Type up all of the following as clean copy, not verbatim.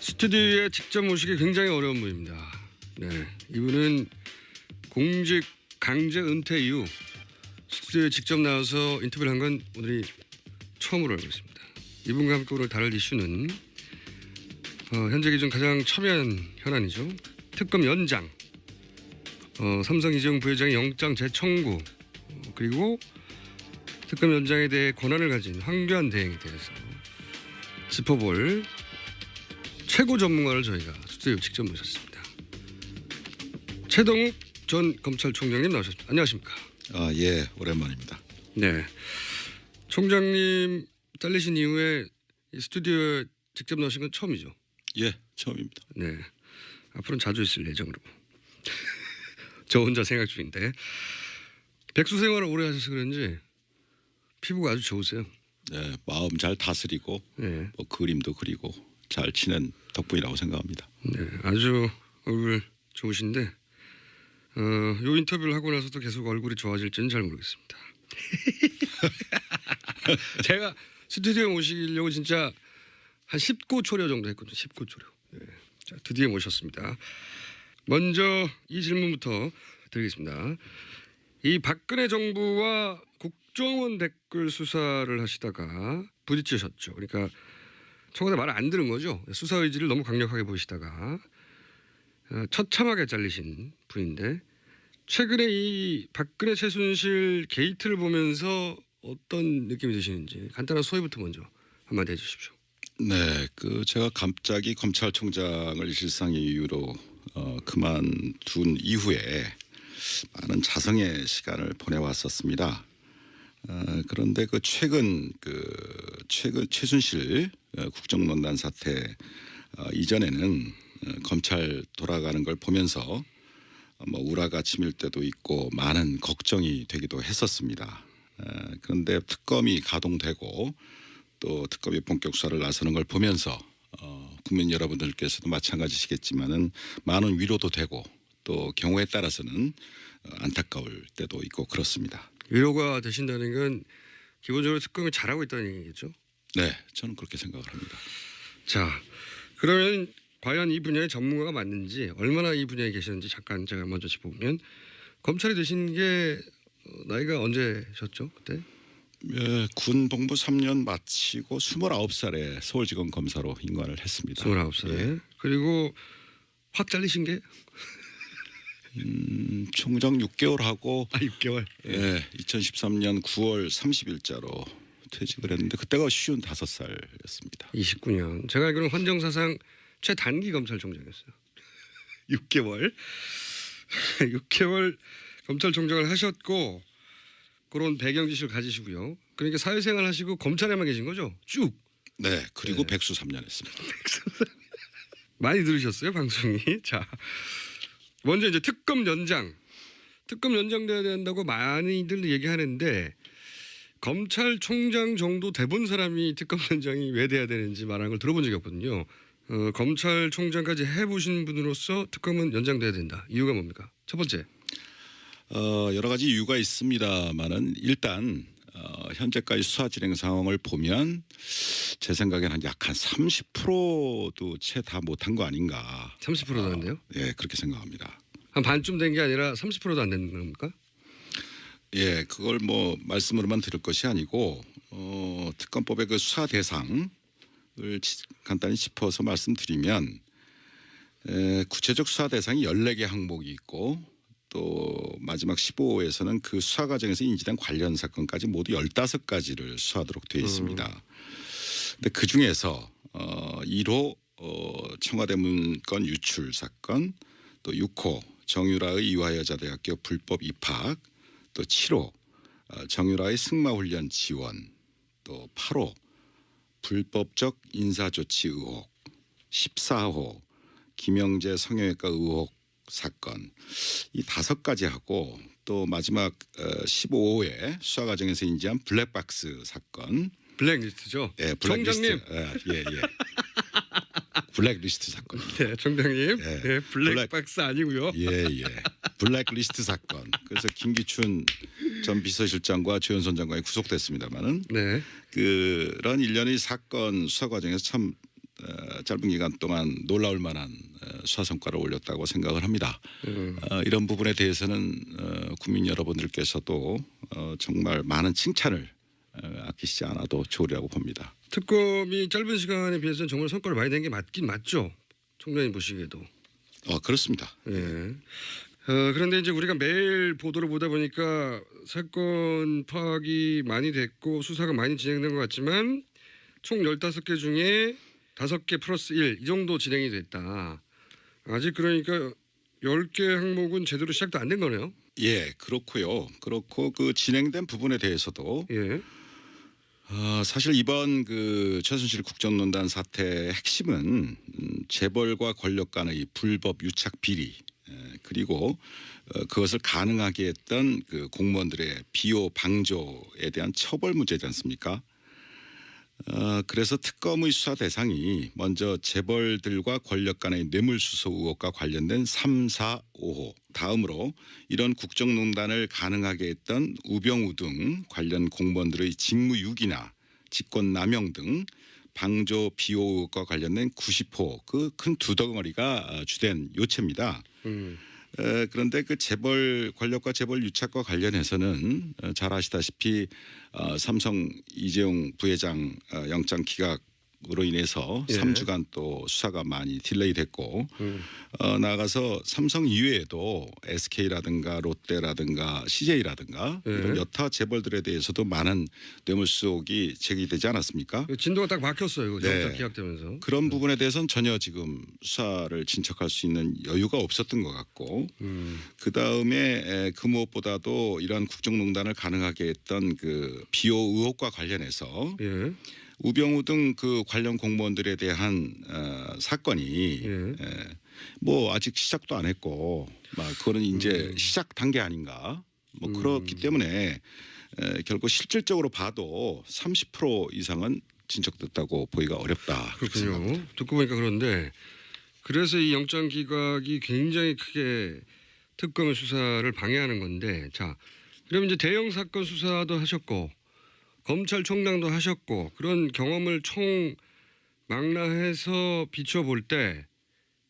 스튜디오에 직접 모시기 굉장히 어려운 분입니다. 네, 이분은 공직 강제 은퇴 이후 스튜디오에 직접 나와서 인터뷰를 한 건 오늘이 처음으로 알고 있습니다. 이분과 함께 오늘 다룰 이슈는 현재 기준 가장 첨예한 현안이죠. 특검 연장, 삼성 이재용 부회장의 영장 재청구, 그리고 특검 연장에 대해 권한을 가진 황교안 대행에 대해서 짚어볼 최고 전문가를 저희가 스튜디오에 직접 모셨습니다. 최동욱 전 검찰총장님 나오셨습니다. 안녕하십니까? 예, 오랜만입니다. 네, 총장님 잘리신 이후에 이 스튜디오에 직접 나오신 건 처음이죠? 예, 처음입니다. 네, 앞으로는 자주 있을 예정으로. 저 혼자 생각 중인데 백수 생활을 오래 하셔서 그런지 피부가 아주 좋으세요. 네, 마음 잘 다스리고 네, 뭐 그림도 그리고 잘 치는 덕분이라고 생각합니다. 네, 아주 얼굴 좋으신데 요 인터뷰를 하고 나서도 계속 얼굴이 좋아질지는 잘 모르겠습니다. 제가 스튜디오에 모시려고 진짜 한 10고초려 정도 했거든요. 10고초려. 네. 자, 드디어 모셨습니다. 먼저 이 질문부터 드리겠습니다. 이 박근혜 정부와 국정원 댓글 수사를 하시다가 부딪히셨죠. 그러니까 청와대 말을 안 들은 거죠. 수사 의지를 너무 강력하게 보이시다가 처참하게 잘리신 분인데 최근에 이 박근혜 최순실 게이트를 보면서 어떤 느낌이 드시는지 간단한 소회부터 먼저 한마디 해주십시오. 네, 제가 갑자기 검찰총장을 일상 이유로 그만둔 이후에 많은 자성의 시간을 보내왔었습니다. 그런데 최근 최순실 국정농단 사태 이전에는 검찰 돌아가는 걸 보면서 뭐 우라가 치밀 때도 있고 많은 걱정이 되기도 했었습니다. 그런데 특검이 가동되고 또 특검이 본격 수사를 나서는 걸 보면서 국민 여러분들께서도 마찬가지시겠지만은 많은 위로도 되고 또 경우에 따라서는 안타까울 때도 있고 그렇습니다. 위로가 되신다는 건 기본적으로 특검이 잘하고 있다는 얘기겠죠? 네, 저는 그렇게 생각을 합니다. 자, 그러면 과연 이 분야의 전문가가 맞는지 얼마나 이 분야에 계셨는지 잠깐 제가 먼저 짚어보면 검찰이 되신 게 나이가 언제셨죠? 그때? 예, 군 복무 3년 마치고 29살에 서울지검 검사로 임관을 했습니다. 29살에. 예. 그리고 확 잘리신 게? 총장 6개월 하고 6개월. 예, 2013년 9월 30일자로 퇴직을 했는데 그때가 55살이었습니다. 29년. 제가 알기로는 헌정사상 최단기 검찰총장이었어요. 6개월. 6개월 검찰총장을 하셨고 그런 배경 지식을 가지시고요. 그러니까 사회생활 하시고 검찰에만 계신 거죠? 쭉. 네, 그리고 네. 백수 3년 했습니다. 많이 들으셨어요, 방송이. 자, 먼저 이제 특검 연장 돼야 된다고 많이들 얘기하는데 검찰총장 정도 돼본 사람이 특검 연장이 왜 돼야 되는지 말하는 걸 들어본 적이 없거든요. 검찰총장까지 해보신 분으로서 특검은 연장돼야 된다. 이유가 뭡니까? 첫 번째. 여러 가지 이유가 있습니다만은 일단 현재까지 수사 진행 상황을 보면 제 생각에는 약 한 30%도 채 다 못한 거 아닌가. 30%도 안 돼요? 예, 그렇게 생각합니다. 한 반쯤 된 게 아니라 30%도 안 되는 겁니까? 예, 그걸 뭐 말씀으로만 들을 것이 아니고 특검법의 그 수사 대상을 간단히 짚어서 말씀드리면 구체적 수사 대상이 14개 항목이 있고 또 마지막 15호에서는 그 수사 과정에서 인지된 관련 사건까지 모두 15가지를 수사하도록 되어 있습니다. 근데 그 중에서 1호 청와대 문건 유출 사건, 또 6호 정유라의 이화여자대학교 불법 입학, 또 7호 정유라의 승마훈련 지원, 또 8호 불법적 인사조치 의혹, 14호 김영재 성형외과 의혹 사건, 이 5가지 하고 또 마지막 15호에 수사 과정에서 인지한 블랙박스 사건. 블랙리스트죠. 예, 블랙리스트. 총장님. 예. 블랙리스트 사건. 네, 총장님. 예. 네, 블랙박스 아니고요. 예. 블랙리스트 사건. 그래서 김기춘 전 비서실장과 조현선 장관이 구속됐습니다만은 네. 그런 일련의 사건 수사 과정에서 참 짧은 기간 동안 놀라울 만한 수사 성과를 올렸다고 생각을 합니다. 이런 부분에 대해서는 국민 여러분들께서도 정말 많은 칭찬을 아끼시지 않아도 좋으리라고 봅니다. 특검이 짧은 시간에 비해서는 정말 성과를 많이 낸 게 맞긴 맞죠. 총장님 보시기에도. 그렇습니다. 예. 그런데 이제 우리가 매일 보도를 보다 보니까 사건 파악이 많이 됐고 수사가 많이 진행된 것 같지만 총 15개 중에 5개 플러스 1 이 정도 진행이 됐다. 아직 그러니까 10개 항목은 제대로 시작도 안 된 거네요. 예, 그렇고요. 그렇고 그 진행된 부분에 대해서도 예. 사실 이번 그 최순실 국정농단 사태의 핵심은 재벌과 권력 간의 불법 유착 비리 그리고 그것을 가능하게 했던 그 공무원들의 비호 방조에 대한 처벌 문제지 않습니까? 그래서 특검의 수사 대상이 먼저 재벌들과 권력 간의 뇌물수수 의혹과 관련된 3, 4, 5호 다음으로 이런 국정농단을 가능하게 했던 우병우 등 관련 공무원들의 직무유기나 직권남용 등 방조 비호 의혹과 관련된 90호 그 큰 두 덩어리가 주된 요체입니다. 그런데 그 재벌 권력과 재벌 유착과 관련해서는 잘 아시다시피 삼성 이재용 부회장 영장 기각으로 인해서 예. 3주간 또 수사가 많이 딜레이 됐고 나아가서 삼성 이외에도 SK라든가 롯데라든가 CJ라든가 예. 이런 여타 재벌들에 대해서도 많은 뇌물수 의혹이 제기되지 않았습니까? 진도가 딱 막혔어요. 네. 영장 기각되면서. 그런 부분에 대해서는 전혀 지금 수사를 진척할 수 있는 여유가 없었던 것 같고 그 다음에 그 무엇보다도 이러한 국정농단을 가능하게 했던 그 비호 의혹과 관련해서 예. 우병우 등 그 관련 공무원들에 대한 사건이 예. 뭐 아직 시작도 안 했고 막 그거는 이제 시작 단계 아닌가 뭐 그렇기 때문에 결국 실질적으로 봐도 30% 이상은 진척됐다고 보기가 어렵다. 그렇군요. 듣고 보니까 그런데 그래서 이 영장 기각이 굉장히 크게 특검의 수사를 방해하는 건데 자 그럼 이제 대형 사건 수사도 하셨고 검찰총장도 하셨고 그런 경험을 총 망라해서 비춰볼 때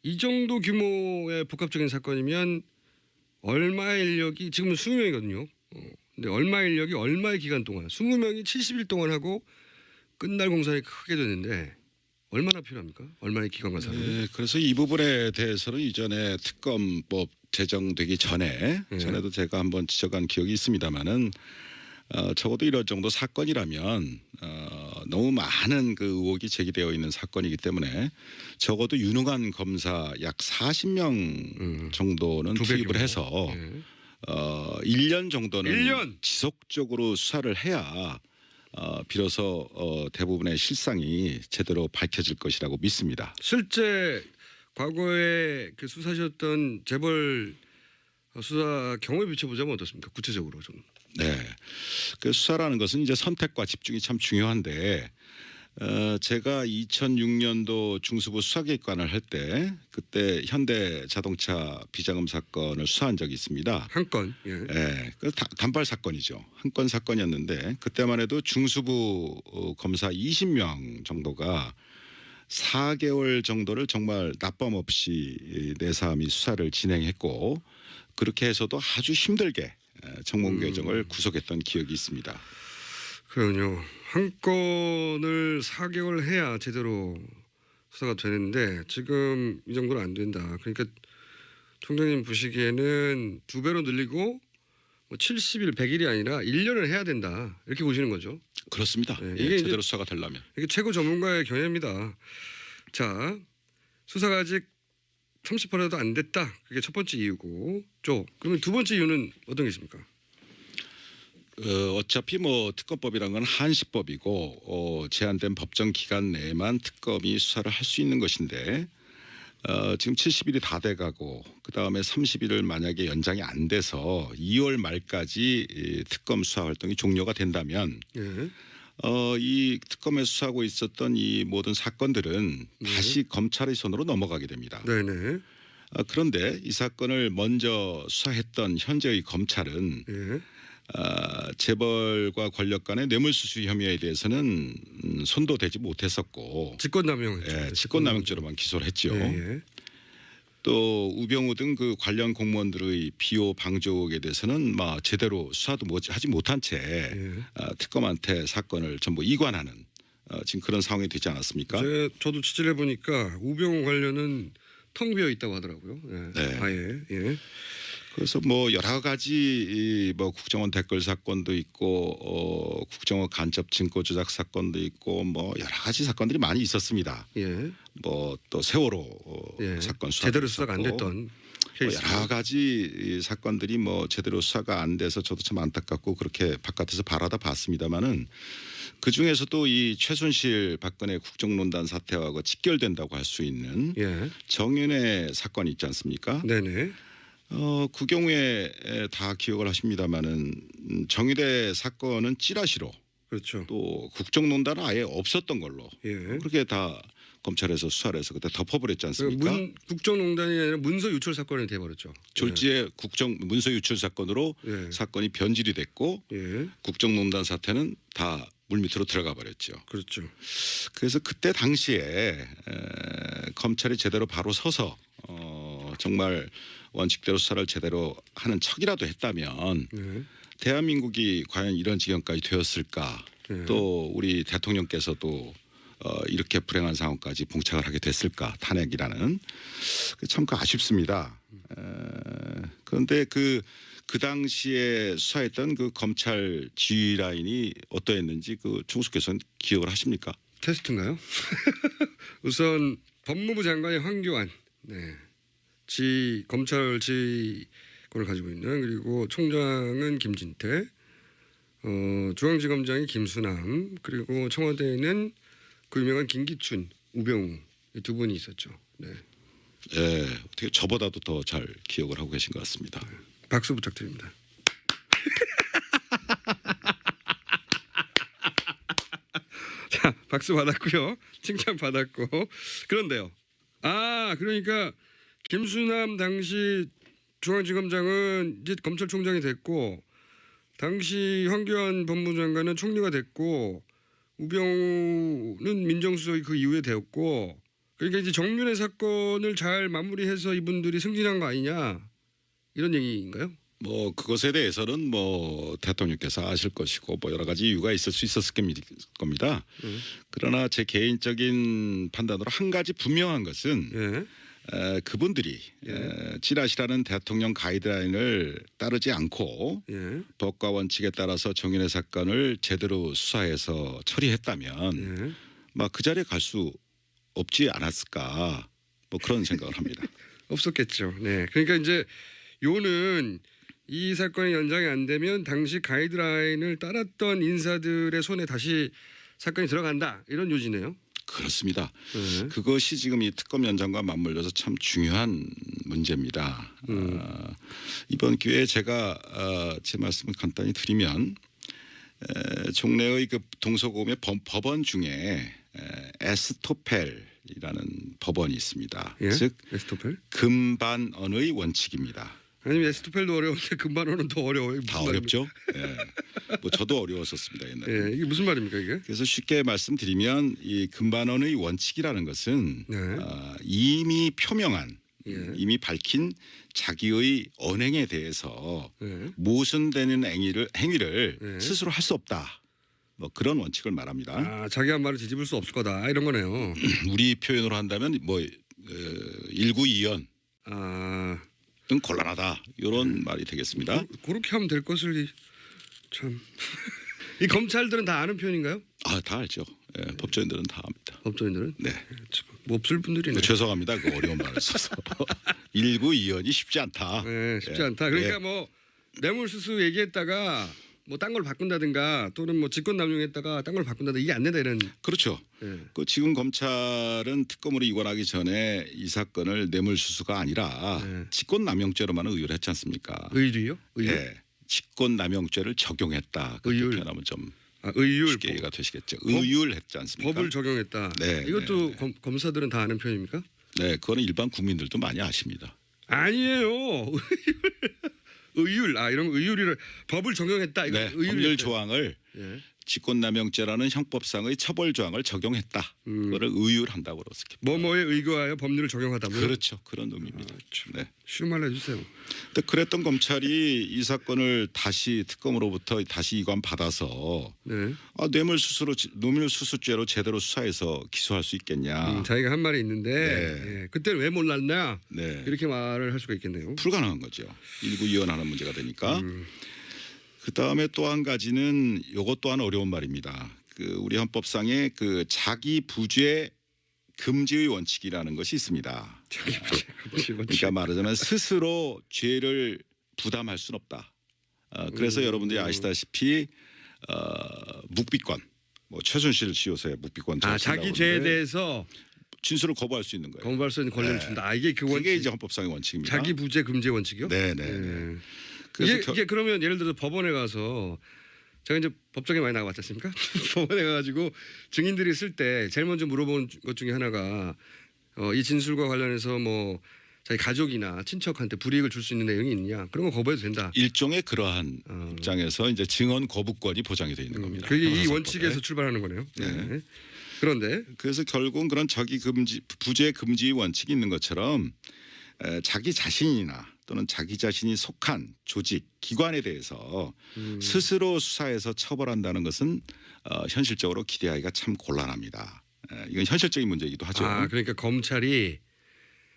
이 정도 규모의 복합적인 사건이면 얼마의 인력이 지금은 20명이거든요. 근데 얼마의 인력이 얼마의 기간 동안 20명이 70일 동안 하고 끝날 공산이 크게 됐는데 얼마나 필요합니까? 얼마의 기간과 사람이? 네, 그래서 이 부분에 대해서는 이전에 특검법 제정되기 전에도 제가 한번 지적한 기억이 있습니다만은 적어도 이런 정도 사건이라면 너무 많은 그 의혹이 제기되어 있는 사건이기 때문에 적어도 유능한 검사 약 40명 정도는 투입을 해서 1년 정도는 1년? 지속적으로 수사를 해야 비로소 대부분의 실상이 제대로 밝혀질 것이라고 믿습니다. 실제 과거에 그 수사하셨던 재벌 수사 경험에 비춰보자면 어떻습니까? 구체적으로 좀. 네, 그 수사라는 것은 이제 선택과 집중이 참 중요한데 제가 2006년도 중수부 수사기획관을 할 때 그때 현대자동차 비자금 사건을 수사한 적이 있습니다. 한 건. 예. 네, 그 단발 사건이죠. 한 건 사건이었는데 그때만 해도 중수부 검사 20명 정도가 4개월 정도를 정말 낮밤 없이 내사함이 수사를 진행했고 그렇게 해서도 아주 힘들게 청문개정을 구속했던 기억이 있습니다. 그럼요. 한 건을 4개월 해야 제대로 수사가 되는데 지금 이 정도는 안 된다. 그러니까 총장님 보시기에는 2배로 늘리고 70일, 100일이 아니라 1년을 해야 된다. 이렇게 보시는 거죠. 그렇습니다. 네, 예, 이게 제대로 수사가 되려면. 이게 최고 전문가의 견해입니다. 자, 수사가 아직 30%도 안 됐다. 그게 첫 번째 이유고. 그러면 두 번째 이유는 어떤 게 있습니까? 어차피 뭐 특검법이란 건 한시법이고 제한된 법정 기간 내에만 특검이 수사를 할 수 있는 것인데 지금 70일이 다 돼가고 그 다음에 30일을 만약에 연장이 안 돼서 2월 말까지 특검 수사 활동이 종료가 된다면 예. 이 특검에 수사하고 있었던 이 모든 사건들은 다시 검찰의 손으로 넘어가게 됩니다. 네네. 그런데 이 사건을 먼저 수사했던 현재의 검찰은 예. 재벌과 권력 간의 뇌물수수 혐의에 대해서는 손도 대지 못했었고 직권남용했죠. 직권남용죄로만 기소를 했죠. 예. 또 우병우 등 그 관련 공무원들의 비호 방조 의혹에 대해서는 제대로 수사도 하지 못한 채 특검한테 사건을 전부 이관하는 지금 그런 상황이 되지 않았습니까? 저도 취재를 해보니까 우병우 관련은 텅 비어 있다고 하더라고요. 예. 네. 아예. 예. 그래서 여러 가지 국정원 댓글 사건도 있고 국정원 간접 증거 조작 사건도 있고 여러 가지 사건들이 많이 있었습니다. 예. 또 세월호 예. 사건 수사 제대로 수사가 안 됐던 케이스. 여러 가지 사건들이 제대로 수사가 안 돼서 저도 참 안타깝고 그렇게 바깥에서 바라다 봤습니다마는 그 중에서도 이 최순실 박근혜 국정농단 사태하고 직결된다고 할 수 있는 예. 정윤회 사건이 있지 않습니까? 네네. 그 경우에 다 기억을 하십니다마는 정의대 사건은 찌라시로 그렇죠. 또 국정농단은 아예 없었던 걸로 예. 그렇게 다 검찰에서 수사를 해서 그때 덮어버렸지 않습니까? 국정농단이 아니라 문서 유출 사건이 돼버렸죠. 졸지에 문서 유출 사건으로 예. 사건이 변질이 됐고 예. 국정농단 사태는 다 물밑으로 들어가 버렸죠. 그렇죠. 그래서 그때 당시에 검찰이 제대로 바로 서서 정말 원칙대로 수사를 제대로 하는 척이라도 했다면 예. 대한민국이 과연 이런 지경까지 되었을까? 예. 또 우리 대통령께서도 이렇게 불행한 상황까지 봉착을 하게 됐을까? 탄핵이라는 참 아쉽습니다. 그런데 그 당시에 수사했던 그 검찰 지휘 라인이 어떠했는지 총수께서는 기억을 하십니까? 테스트인가요? 우선 법무부 장관이 황교안, 네. 검찰 지휘권을 가지고 있는, 그리고 총장은 김진태, 중앙지검장이 김수남, 그리고 청와대에는 그 유명한 김기춘, 우병우 이 두 분이 있었죠. 네. 예, 어떻게 저보다도 더 잘 기억을 하고 계신 것 같습니다. 박수 부탁드립니다. 자, 박수 받았고요. 칭찬 받았고. 그런데요. 그러니까 김수남 당시 중앙지검장은 이제 검찰총장이 됐고, 당시 황교안 법무장관은 총리가 됐고, 우병우는 민정수석이 그 이후에 되었고, 그러니까 이제 정윤회 사건을 잘 마무리해서 이분들이 승진한 거 아니냐, 이런 얘기인가요? 그것에 대해서는 대통령께서 아실 것이고 여러 가지 이유가 있을 수 있었을 겁니다. 그러나 제 개인적인 판단으로 한 가지 분명한 것은 예. 그분들이 찌라시라는 대통령 가이드라인을 따르지 않고 예. 법과 원칙에 따라서 정윤회 사건을 제대로 수사해서 처리했다면 예. 그 자리에 갈 수 없지 않았을까 그런 생각을 합니다. 없었겠죠. 네. 그러니까 이제 요는 이 사건이 연장이 안 되면 당시 가이드라인을 따랐던 인사들의 손에 다시 사건이 들어간다, 이런 요지네요. 그렇습니다. 그것이 지금 이 특검 연장과 맞물려서 참 중요한 문제입니다. 이번 기회에 제가 제 말씀을 간단히 드리면 종래의 그 동서고금의 법원 중에 에스토펠이라는 법원이 있습니다. 예? 즉 에스토펠? 금반언의 원칙입니다. 아니면 에스토펠도 어려운데 금반원은 더 어려워요. 다 어렵죠. 예. 저도 어려웠었습니다 옛날에. 예, 이게 무슨 말입니까 이게? 그래서 쉽게 말씀드리면 이 금반원의 원칙이라는 것은 네. 이미 표명한 이미 밝힌 자기의 언행에 대해서 모순되는 행위를 스스로 할 수 없다. 뭐 그런 원칙을 말합니다. 아, 자기 한 말을 뒤집을 수 없을 거다 이런 거네요. 우리 표현으로 한다면 뭐 일구이연 등 곤란하다 이런 말이 되겠습니다. 그렇게 하면 될 것을 참. 이 검찰들은 다 아는 표현인가요? 아, 다 알죠. 예, 법조인들은 다 압니다. 법조인들은? 네. 뭐 없을 분들이네. 죄송합니다. 그 어려운 말을 써서. 일구이연이 쉽지 않다. 네, 쉽지 않다. 그러니까 뭐 뇌물수수 얘기했다가 뭐 딴 걸 바꾼다든가 또는 뭐 직권남용했다가 딴 걸 바꾼다든가 이게 안 된다 이런. 그렇죠. 그 지금 검찰은 특검으로 이관하기 전에 이 사건을 뇌물수수가 아니라 직권남용죄로만 의율을 했지 않습니까? 의율이요? 의율? 네. 직권남용죄를 적용했다. 그렇게 의율. 표현하면 좀 의율. 쉽게 이해가 되시겠죠. 의율했지 않습니까? 법을 적용했다. 네, 이것도 검사들은 다 아는 표현입니까? 네, 그거는 일반 국민들도 많이 아십니다. 아니에요. 의율 이런 의율을 법을 적용했다. 이거 네, 법률 조항을 예. 직권남용죄라는 형법상의 처벌 조항을 적용했다. 그거를 의율한다고 그렇습니다. 뭐뭐에 의거하여 법률을 적용하다고요? 그렇죠. 그런 의미입니다. 네. 쉬운 말로 해주세요. 근데 그랬던 검찰이 이 사건을 다시 특검으로부터 다시 이관 받아서 네. 뇌물수수죄로 제대로 수사해서 기소할 수 있겠냐. 자기가 한 말이 있는데 네. 예. 그때는 왜 몰랐냐? 네. 이렇게 말을 할 수가 있겠네요. 불가능한 거죠. 일구이원하는 문제가 되니까. 그 다음에 또 한 가지는 이것 또한 어려운 말입니다. 그 우리 헌법상에 그 자기 부죄 금지의 원칙이라는 것이 있습니다. 그러니까 말하자면 스스로 죄를 부담할 수는 없다. 그래서 여러분들이 아시다시피 묵비권, 뭐 최순실 씨요새 묵비권 자기 죄에 대해서 진술을 거부할 수 있는 거예요. 거부할 수 있는 권리를 준다. 이게 그 원칙. 그게 이제 헌법상의 원칙입니다. 자기 부재 금지 원칙이요? 네네. 그래서 이게 그러면 예를 들어서 법원에 가서 제가 이제 법정에 많이 나가봤지 않습니까? 법원에 가가지고 증인들이 있을 때 제일 먼저 물어본 것 중에 하나가 이 진술과 관련해서 뭐 자기 가족이나 친척한테 불이익을 줄 수 있는 내용이 있느냐 그런 거 거부해도 된다. 일종의 그러한 입장에서 이제 증언 거부권이 보장이 되어 있는 겁니다. 그게 이 원칙에서 출발하는 거네요. 네. 그런데 그래서 결국은 그런 자기 금지 부재 금지 원칙이 있는 것처럼 자기 자신이나 또는 자기 자신이 속한 조직, 기관에 대해서 스스로 수사해서 처벌한다는 것은 현실적으로 기대하기가 참 곤란합니다. 이건 현실적인 문제이기도 하죠. 그러니까 검찰이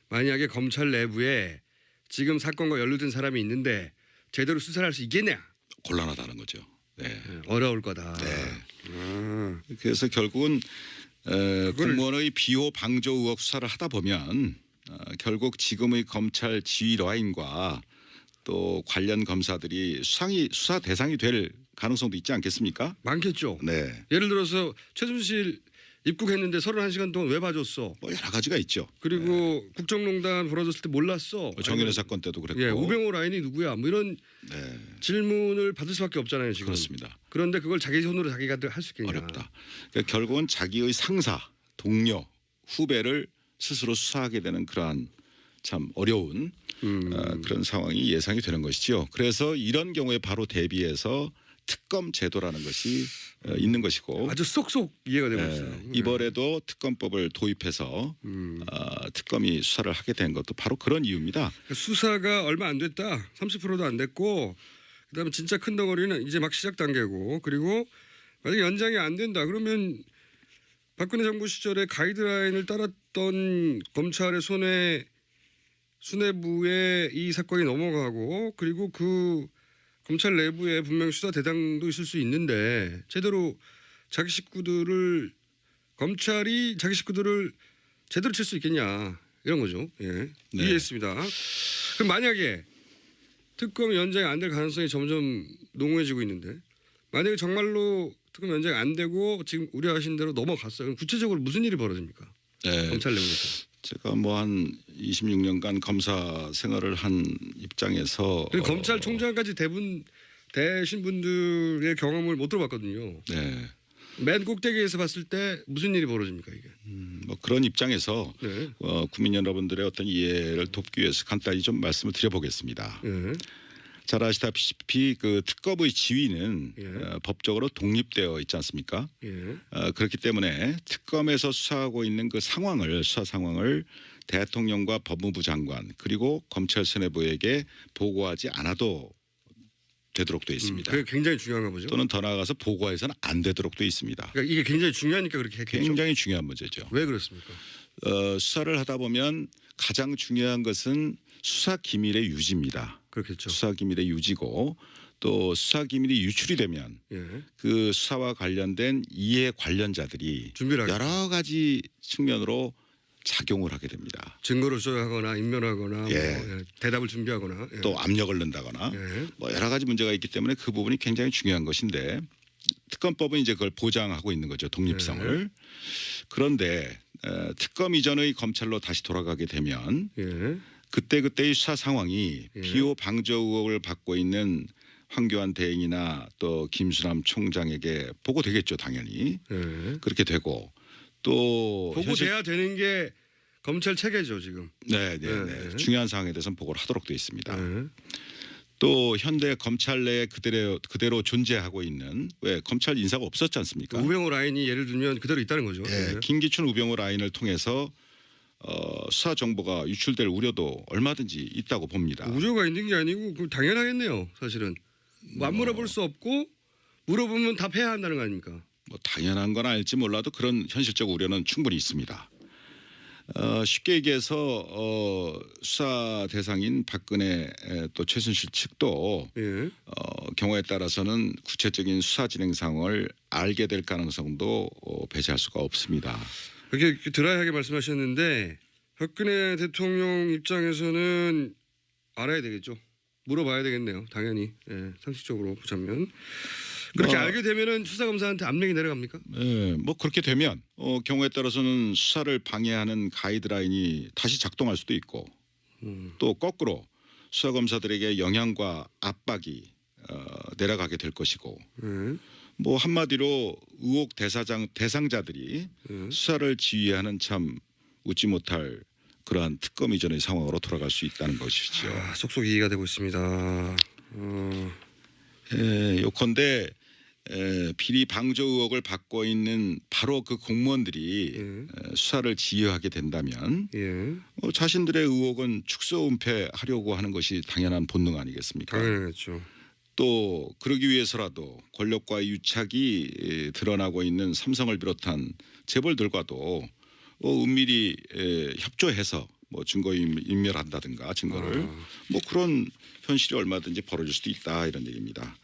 만약에 검찰 내부에 지금 사건과 연루된 사람이 있는데 제대로 수사를 할 수 있겠냐? 곤란하다는 거죠. 네. 어려울 거다. 네. 그래서 결국은 공무원의 비호 방조 의혹 수사를 하다 보면 결국 지금의 검찰 지휘 라인과 또 관련 검사들이 수사 대상이 될 가능성도 있지 않겠습니까? 많겠죠. 네. 예를 들어서 최순실 입국했는데 31시간 동안 왜 봐줬어? 뭐 여러 가지가 있죠. 그리고 국정농단 벌어졌을 때 몰랐어. 정윤회 사건 때도 그랬고. 우병우 라인이 누구야? 뭐 이런 질문을 받을 수밖에 없잖아요. 지금. 그렇습니다. 그런데 그걸 자기 손으로 자기가 할 수 있겠냐. 어렵다. 그러니까 결국은 자기의 상사, 동료, 후배를 스스로 수사하게 되는 그러한 참 어려운 그런 상황이 예상이 되는 것이죠. 그래서 이런 경우에 바로 대비해서 특검 제도라는 것이 있는 것이고 아주 쏙쏙 이해가 되고 있어요. 이번에도 특검법을 도입해서 특검이 수사를 하게 된 것도 바로 그런 이유입니다. 수사가 얼마 안 됐다. 30%도 안 됐고 그다음에 진짜 큰 덩어리는 이제 막 시작 단계고 그리고 만약에 연장이 안 된다. 그러면 박근혜 정부 시절에 가이드라인을 따랐던 검찰의 수뇌부에 이 사건이 넘어가고 그리고 그 검찰 내부에 분명 수사 대상도 있을 수 있는데 제대로 자기 식구들을 검찰이 자기 식구들을 제대로 칠 수 있겠냐 이런 거죠. 예. 네. 이해했습니다. 그럼 만약에 특검 연장이 안 될 가능성이 점점 농후해지고 있는데 만약에 정말로 특검 연장이 안 되고 지금 우려하신 대로 넘어갔어요. 그럼 구체적으로 무슨 일이 벌어집니까? 네. 검찰 내부에서. 제가 뭐 한 26년간 검사 생활을 한 입장에서 검찰총장까지 되신 분들의 경험을 못 들어봤거든요. 네. 맨 꼭대기에서 봤을 때 무슨 일이 벌어집니까 이게? 뭐 그런 입장에서 네. 국민 여러분들의 어떤 이해를 돕기 위해서 간단히 좀 말씀을 드려보겠습니다. 네. 잘 아시다시피 그 특검의 지위는 법적으로 독립되어 있지 않습니까? 그렇기 때문에 특검에서 수사하고 있는 그 수사 상황을 대통령과 법무부 장관 그리고 검찰 수뇌부에게 보고하지 않아도 되도록 되어 있습니다. 그게 굉장히 중요한가 보죠. 또는 더 나아가서 보고해서는 안 되도록 되어 있습니다. 그러니까 이게 굉장히 중요하니까 그렇게 했겠죠. 굉장히 중요한 문제죠. 왜 그렇습니까? 수사를 하다 보면 가장 중요한 것은 수사 기밀의 유지입니다. 그렇겠죠. 수사 기밀의 유지고 또 수사 기밀이 유출이 되면 그 수사와 관련된 이해 관련자들이 여러 가지 측면으로 작용을 하게 됩니다. 증거를 조회하거나 인멸하거나 뭐 대답을 준비하거나 또 압력을 넣는다거나 뭐 여러 가지 문제가 있기 때문에 그 부분이 굉장히 중요한 것인데 특검법은 이제 그걸 보장하고 있는 거죠. 독립성을. 그런데 특검 이전의 검찰로 다시 돌아가게 되면 그때그때의 수사 상황이 비호 방조 의혹을 받고 있는 황교안 대행이나 또 김수남 총장에게 보고되겠죠. 당연히. 그렇게 되고 또 보고돼야 되는 게 검찰 체계죠 지금. 네. 중요한 사항에 대해서는 보고를 하도록 되어 있습니다. 또 현대 검찰 내에 그대로 존재하고 있는 왜 검찰 인사가 없었지 않습니까? 우병우 라인이 예를 들면 그대로 있다는 거죠. 예, 네. 김기춘 우병우 라인을 통해서 수사 정보가 유출될 우려도 얼마든지 있다고 봅니다. 우려가 있는 게 아니고 그 당연하겠네요. 사실은 안 물어볼 수 없고 물어보면 답해야 한다는 거 아닙니까? 뭐 당연한 건 알지 몰라도 그런 현실적 우려는 충분히 있습니다. 쉽게 얘기해서 수사 대상인 박근혜 또 최순실 측도 예. 경우에 따라서는 구체적인 수사 진행 상황을 알게 될 가능성도 배제할 수가 없습니다. 그렇게 드라이하게 말씀하셨는데 박근혜 대통령 입장에서는 알아야 되겠죠. 물어봐야 되겠네요. 당연히 상식적으로 보자면 그렇게 알게 되면은 수사검사한테 압력이 내려갑니까? 네, 뭐 그렇게 되면 경우에 따라서는 수사를 방해하는 가이드라인이 다시 작동할 수도 있고 또 거꾸로 수사검사들에게 영향과 압박이 내려가게 될 것이고 뭐 한마디로 의혹 대상자들이 수사를 지휘하는 참 웃지 못할 그러한 특검 이전의 상황으로 돌아갈 수 있다는 것이죠. 속속 이해가 되고 있습니다. 요컨대 비리 방조 의혹을 받고 있는 바로 그 공무원들이 수사를 지휘하게 된다면 자신들의 의혹은 축소 은폐하려고 하는 것이 당연한 본능 아니겠습니까? 당연하겠죠. 또 그러기 위해서라도 권력과의 유착이 드러나고 있는 삼성을 비롯한 재벌들과도 은밀히 협조해서 뭐 증거 인멸한다든가 증거를 뭐 그런 현실이 얼마든지 벌어질 수도 있다 이런 얘기입니다.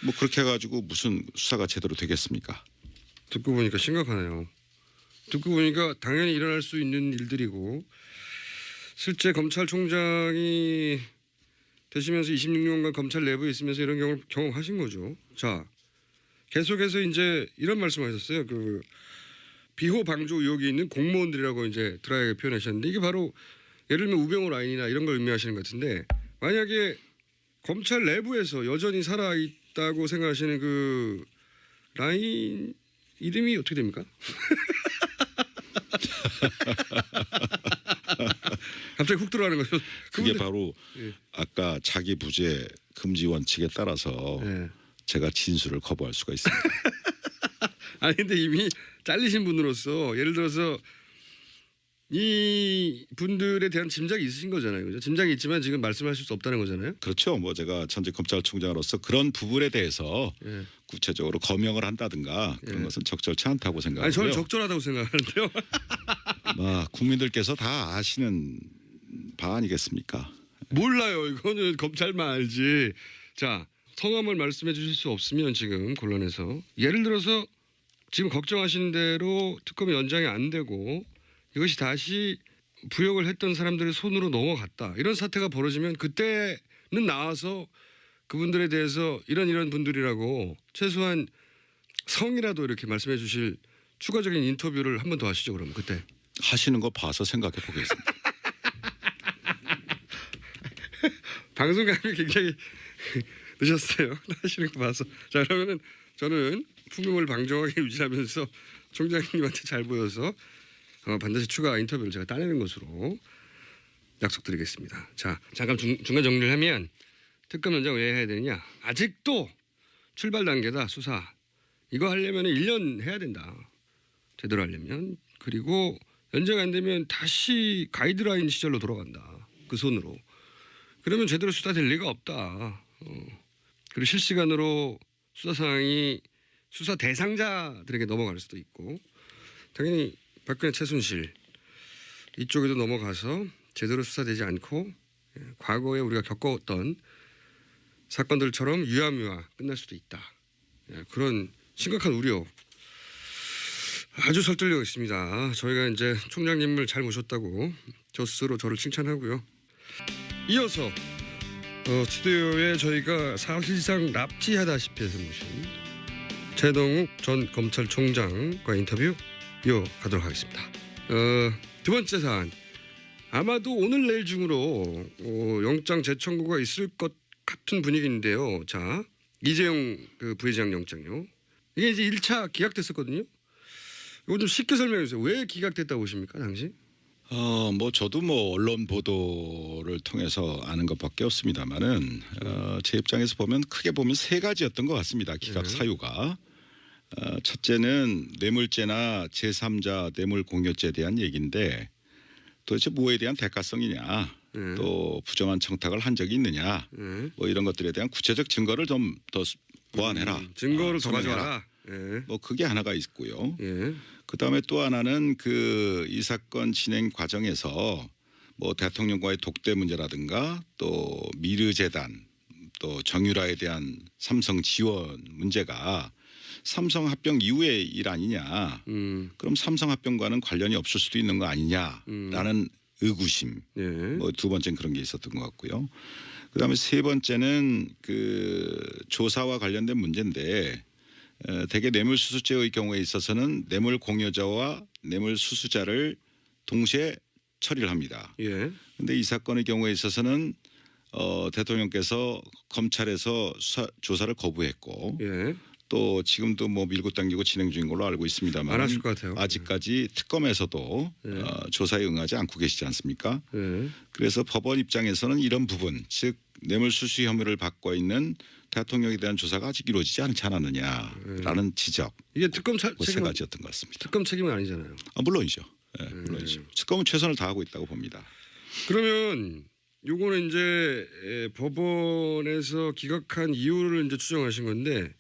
뭐 그렇게 해가지고 무슨 수사가 제대로 되겠습니까? 듣고 보니까 심각하네요. 듣고 보니까 당연히 일어날 수 있는 일들이고 실제 검찰총장이 되시면서 26년간 검찰 내부에 있으면서 이런 경우를 경험하신 거죠. 자, 계속해서 이제 이런 말씀하셨어요. 그 비호 방조 의혹이 있는 공무원들이라고 이제 드라이하게 표현하셨는데 이게 바로 예를 들면 우병우 라인이나 이런 걸 의미하시는 것 같은데 만약에 검찰 내부에서 여전히 살아 있다고 생각하시는 그 라인 이름이 어떻게 됩니까? 갑자기 훅 들어가는 거죠. 그게 바로 아까 자기 부재 금지 원칙에 따라서 제가 진술을 거부할 수가 있습니다. 아니 근데 이미 잘리신 분으로서 예를 들어서 이 분들에 대한 짐작이 있으신 거잖아요. 그죠? 짐작이 있지만 지금 말씀하실 수 없다는 거잖아요. 그렇죠. 뭐 제가 전직 검찰총장으로서 그런 부분에 대해서 구체적으로 거명을 한다든가 그런 것은 적절치 않다고 생각하고요. 아니 저는 적절하다고 생각하는데요. 국민들께서 다 아시는 바 아니겠습니까? 몰라요. 이거는 검찰만 알지. 자, 성함을 말씀해 주실 수 없으면 지금 곤란해서 예를 들어서 지금 걱정하시는 대로 특검이 연장이 안 되고 이것이 다시 부역을 했던 사람들의 손으로 넘어갔다. 이런 사태가 벌어지면 그때는 나와서 그분들에 대해서 이런 분들이라고 최소한 성이라도 이렇게 말씀해 주실 추가적인 인터뷰를 한 번 더 하시죠. 그럼 그때. 하시는 거 봐서 생각해 보겠습니다. 방송감이 굉장히 늦었어요. 하시는 거 봐서. 자 그러면은 저는 풍경을 방정하게 유지하면서 총장님한테 잘 보여서 반드시 추가 인터뷰를 제가 따내는 것으로 약속드리겠습니다. 자 잠깐 중간 정리를 하면 특검 연장 왜 해야 되느냐. 아직도 출발 단계다 수사. 이거 하려면 1년 해야 된다. 제대로 하려면. 그리고 연장 안 되면 다시 가이드라인 시절로 돌아간다. 그 손으로. 그러면 제대로 수사될 리가 없다. 그리고 실시간으로 수사 상황이 수사 대상자들에게 넘어갈 수도 있고 당연히 박근혜 최순실 이쪽에도 넘어가서 제대로 수사되지 않고 과거에 우리가 겪었던 사건들처럼 유야무야 끝날 수도 있다. 그런 심각한 우려 아주 설득력 있습니다. 저희가 이제 총장님을 잘 모셨다고 저 스스로 저를 칭찬하고요. 이어서 스튜디오에 저희가 사실상 납치하다시피 해서 모신 최동욱 전 검찰총장과 인터뷰 이어가도록 하겠습니다. 두 번째 사안 아마도 오늘 내일 중으로 영장 재청구가 있을 것 같은 분위기인데요. 자 이재용 그 부회장 영장요. 이게 이제 1차 기각됐었거든요. 이거 좀 쉽게 설명해 주세요. 왜 기각됐다고 보십니까 당시? 뭐 저도 뭐 언론 보도를 통해서 아는 것밖에 없습니다만은 제 입장에서 보면 크게 보면 세 가지였던 것 같습니다. 기각 사유가. 첫째는 뇌물죄나 제3자 뇌물공여죄에 대한 얘기인데 도대체 뭐에 대한 대가성이냐, 또 부정한 청탁을 한 적이 있느냐, 뭐 이런 것들에 대한 구체적 증거를 좀 더 보완해라. 증거를 더 소명해라. 가져와라. 예. 뭐 그게 하나가 있고요. 예. 그다음에 또 하나는 이 사건 진행 과정에서 뭐 대통령과의 독대 문제라든가 또 미르재단 또 정유라에 대한 삼성 지원 문제가 삼성 합병 이후의 일 아니냐. 그럼 삼성 합병과는 관련이 없을 수도 있는 거 아니냐라는 의구심. 예. 뭐 두 번째는 그런 게 있었던 것 같고요. 그다음에 세 번째는 조사와 관련된 문제인데 대개 뇌물수수죄의 경우에 있어서는 뇌물공여자와 뇌물수수자를 동시에 처리를 합니다. 예. 그런데 이 사건의 경우에 있어서는 대통령께서 검찰에서 조사를 거부했고 예. 또 지금도 뭐 밀고 당기고 진행 중인 걸로 알고 있습니다만 안 하실 것 같아요. 아직까지 특검에서도 조사에 응하지 않고 계시지 않습니까? 예. 그래서 법원 입장에서는 이런 부분, 즉 뇌물수수 혐의를 받고 있는 대통령에 대한 조사가 아직 이루어지지 않지 않았느냐라는 지적, 이게 특검 세 책임은 가지였던 것 같습니다. 특검 책임은 아니잖아요. 물론이죠. 물론이죠. 특검은 최선을 다하고 있다고 봅니다. 그러면 요거는 이제 법원에서 기각한 이유를 이제 추정하신 건데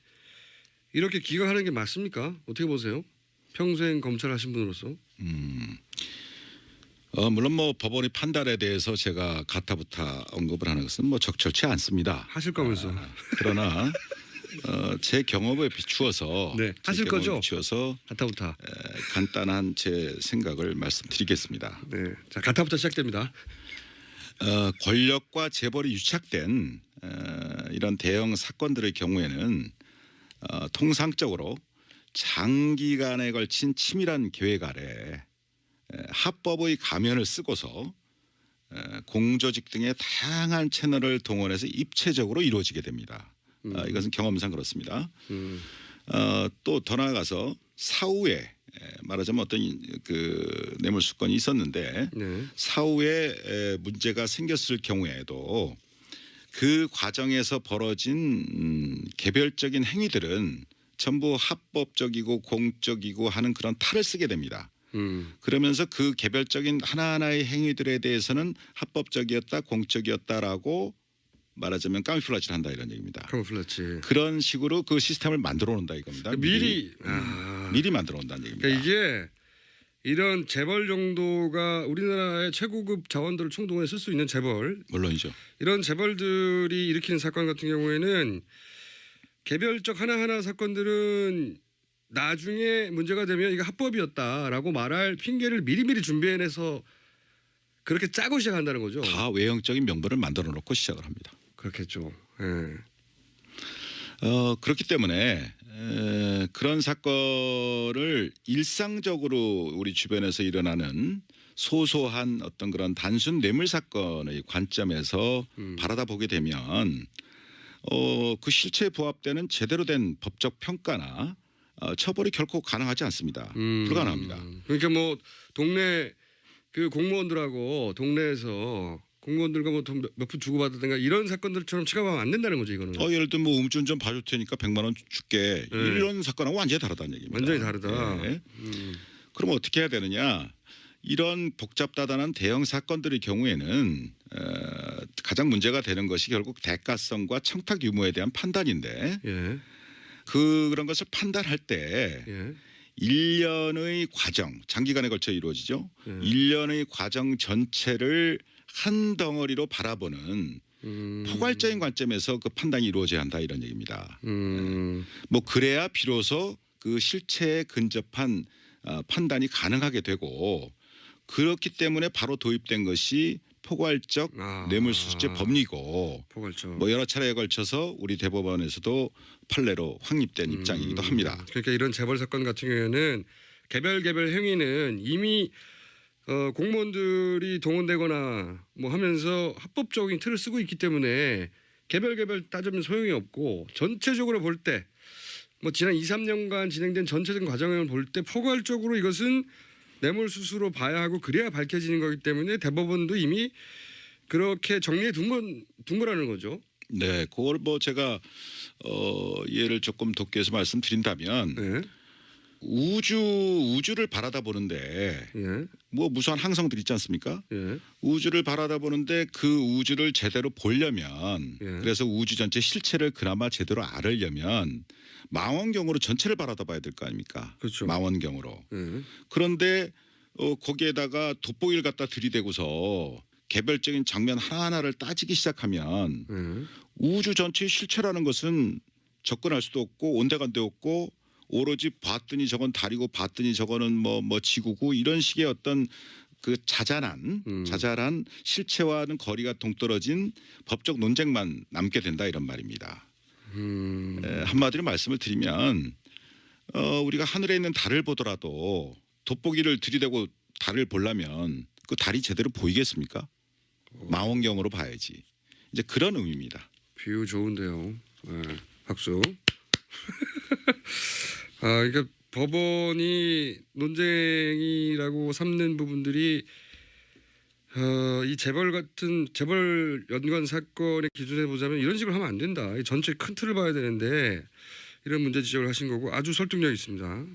이렇게 기각하는 게 맞습니까? 어떻게 보세요? 평생 검찰 하신 분으로서. 물론 뭐 법원의 판단에 대해서 제가 가타부타 언급을 하는 것은 뭐 적절치 않습니다. 하실 거면서. 그러나 제 경험에 비추어서 네, 하실 거죠? 비추어서 가타부타. 간단한 제 생각을 말씀드리겠습니다. 네. 자, 가타부타 시작됩니다. 권력과 재벌이 유착된 이런 대형 사건들의 경우에는 통상적으로 장기간에 걸친 치밀한 계획 아래 합법의 가면을 쓰고서 공조직 등의 다양한 채널을 동원해서 입체적으로 이루어지게 됩니다. 이것은 경험상 그렇습니다. 또 더 나아가서 사후에 말하자면 어떤 뇌물수건이 있었는데 네. 사후에 문제가 생겼을 경우에도 그 과정에서 벌어진 개별적인 행위들은 전부 합법적이고 공적이고 하는 그런 탈을 쓰게 됩니다. 그러면서 그 개별적인 하나하나의 행위들에 대해서는 합법적이었다, 공적이었다라고 말하자면 까미플라치를 한다 이런 얘기입니다. 카모플라치. 그런 식으로 그 시스템을 만들어 놓는다 이겁니다. 미리 미리 만들어 놓는다는 얘기입니다. 그러니까 이게 이런 재벌 정도가 우리나라의 최고급 자원들을 총동원해 쓸 수 있는 재벌, 물론이죠. 이런 재벌들이 일으키는 사건 같은 경우에는 개별적 하나하나 사건들은 나중에 문제가 되면 이게 합법이었다라고 말할 핑계를 미리미리 준비해내서 그렇게 짜고 시작한다는 거죠. 다 외형적인 명분을 만들어 놓고 시작을 합니다. 그렇겠죠. 예. 그렇기 때문에 그런 사건을 일상적으로 우리 주변에서 일어나는 소소한 어떤 그런 단순 뇌물 사건의 관점에서 바라다 보게 되면 그 실체에 부합되는 제대로 된 법적 평가나 처벌이 결코 가능하지 않습니다. 불가능합니다. 그러니까 뭐 동네 그 공무원들하고 동네에서 공무원들과 뭐 돈 몇 푼 주고받았든가 이런 사건들처럼 취급하면 안 된다는 거죠, 이거는. 예를 들면 뭐 음주운전 봐줄 테니까 100만 원 줄게. 이런 사건하고 완전히 다르다는 얘기입니다. 완전히 다르다. 네. 그럼 어떻게 해야 되느냐? 이런 복잡다단한 대형 사건들의 경우에는 가장 문제가 되는 것이 결국 대가성과 청탁 유무에 대한 판단인데 예. 그런 것을 판단할 때 예. 1년의 과정, 장기간에 걸쳐 이루어지죠. 1년의 과정 전체를 한 덩어리로 바라보는 포괄적인 관점에서 그 판단이 이루어져야 한다 이런 얘기입니다. 뭐 그래야 비로소 그 실체에 근접한 판단이 가능하게 되고 그렇기 때문에 바로 도입된 것이 포괄적 뇌물수수죄 법리고 포괄적. 뭐 여러 차례에 걸쳐서 우리 대법원에서도 판례로 확립된 입장이기도 합니다. 그러니까 이런 재벌 사건 같은 경우에는 개별 행위는 이미 공무원들이 동원되거나 뭐 하면서 합법적인 틀을 쓰고 있기 때문에 개별 따지면 소용이 없고 전체적으로 볼 때 뭐 지난 2, 3년간 진행된 전체적인 과정을 볼 때 포괄적으로 이것은 뇌물수수로 봐야 하고 그래야 밝혀지는 거기 때문에 대법원도 이미 그렇게 정리해 둔 거라는 거죠. 네, 그걸 뭐 제가 예를 조금 돕기 위해서 말씀드린다면 예. 우주를 바라다 보는데 예. 뭐 무수한 항성들 있지 않습니까? 예. 우주를 바라다 보는데 그 우주를 제대로 보려면 예. 그래서 우주 전체 실체를 그나마 제대로 알으려면 망원경으로 전체를 바라다 봐야 될 거 아닙니까? 그렇죠. 망원경으로. 예. 그런데 거기에다가 돋보기를 갖다 들이대고서 개별적인 장면 하나하나를 따지기 시작하면 예. 우주 전체의 실체라는 것은 접근할 수도 없고 온데간데 없고 오로지 봤더니 저건 달이고 봤더니 저거는 뭐 지구고 이런 식의 어떤 그 자잘한 실체와는 거리가 동떨어진 법적 논쟁만 남게 된다 이런 말입니다. 한마디로 말씀을 드리면 우리가 하늘에 있는 달을 보더라도 돋보기를 들이대고 달을 보려면 그 달이 제대로 보이겠습니까? 망원경으로 봐야지. 이제 그런 의미입니다. 비유 좋은데요. 예. 박수. 그러니까 법원이 논쟁이라고 삼는 부분들이 이 재벌 연관 사건의 기준에 보자면 이런 식으로 하면 안 된다. 이 전체 큰 틀을 봐야 되는데 이런 문제 지적을 하신 거고 아주 설득력 있습니다.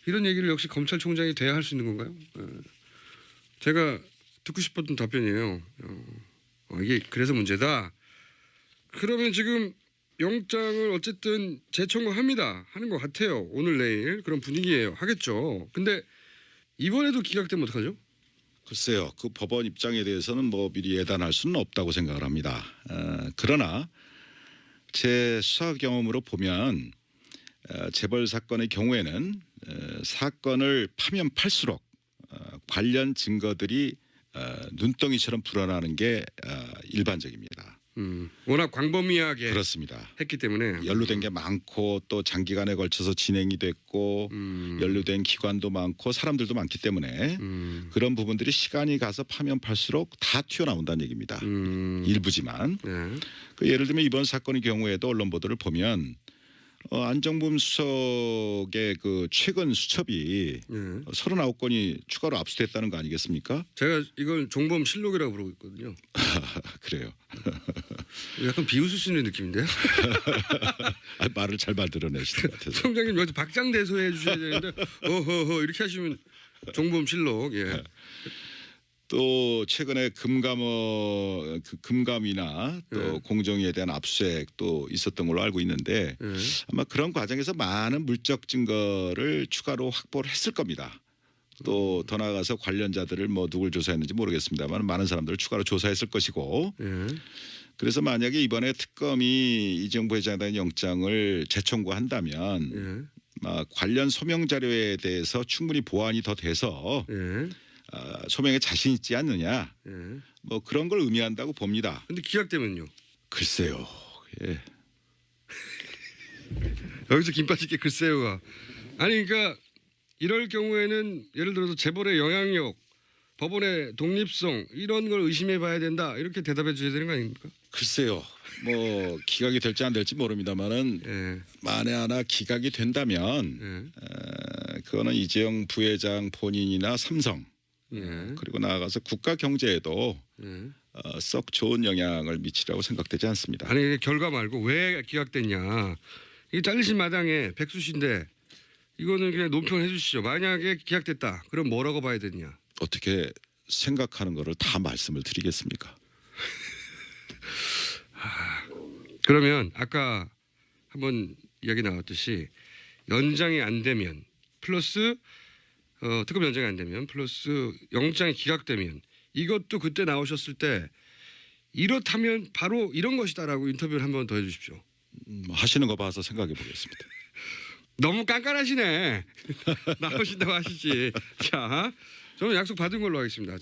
이런 얘기를 역시 검찰총장이 돼야 할 수 있는 건가요? 제가 듣고 싶었던 답변이에요. 이게 그래서 문제다. 그러면 지금 영장을 어쨌든 재청구합니다. 하는 것 같아요. 오늘 내일 그런 분위기예요. 하겠죠. 근데 이번에도 기각되면 어떡하죠? 글쎄요. 그 법원 입장에 대해서는 뭐 미리 예단할 수는 없다고 생각을 합니다. 그러나 제 수사 경험으로 보면 재벌 사건의 경우에는 사건을 파면 팔수록 관련 증거들이 눈덩이처럼 불어나는 게 일반적입니다. 워낙 광범위하게 그렇습니다. 했기 때문에 연루된 게 많고 또 장기간에 걸쳐서 진행이 됐고 연루된 기관도 많고 사람들도 많기 때문에 그런 부분들이 시간이 가서 파면 팔수록 다 튀어나온다는 얘기입니다. 일부지만 네. 그 예를 들면 이번 사건의 경우에도 언론 보도를 보면 안정범 수석의 그 최근 수첩이 네. 39건이 추가로 압수됐다는 거 아니겠습니까? 제가 이걸 종범 실록이라고 부르고 있거든요. 그래요. 약간 비웃을 수 있는 느낌인데요. 말을 잘 만들어내시는 것 같아서. 총장님 여기서 박장대소해 주셔야 되는데 어허허 이렇게 하시면 종범 실록. 예. 또 최근에 금감이나 또 공정위에 대한 압수수색도 있었던 걸로 알고 있는데 아마 그런 과정에서 많은 물적 증거를 추가로 확보를 했을 겁니다. 또 더 나아가서 관련자들을 뭐 누굴 조사했는지 모르겠습니다만 많은 사람들을 추가로 조사했을 것이고 그래서 만약에 이번에 특검이 이재용 부회장에 대한 영장을 재청구한다면 관련 소명 자료에 대해서 충분히 보완이 더 돼서 소명에 자신 있지 않느냐 뭐 그런 걸 의미한다고 봅니다. 근데 기각되면요? 글쎄요. 예. 여기서 김 빠지게 글쎄요가 아니 그러니까 이럴 경우에는 예를 들어서 재벌의 영향력, 법원의 독립성 이런 걸 의심해 봐야 된다 이렇게 대답해 주셔야 되는 거 아닙니까? 글쎄요. 뭐 기각이 될지 안 될지 모릅니다만은 만에 하나 기각이 된다면 그거는 이재용 부회장 본인이나 삼성 그리고 나아가서 국가 경제에도 썩 좋은 영향을 미치라고 생각되지 않습니다. 아니 결과 말고 왜 기각됐냐? 이게 잘리신 마당에 백수신데 이거는 그냥 논평해 주시죠. 만약에 기각됐다. 그럼 뭐라고 봐야 되느냐? 어떻게 생각하는 거를 다 말씀을 드리겠습니까? 그러면 아까 한번 이야기 나왔듯이 연장이 안 되면 플러스 특검 연장이 안 되면 플러스 영장이 기각되면 이것도 그때 나오셨을 때 이렇다면 바로 이런 것이다라고 인터뷰를 한 번 더 해주십시오. 하시는 거 봐서 생각해 보겠습니다. 너무 깐깐하시네. 나오신다고 하시지. 자, 저는 약속 받은 걸로 하겠습니다.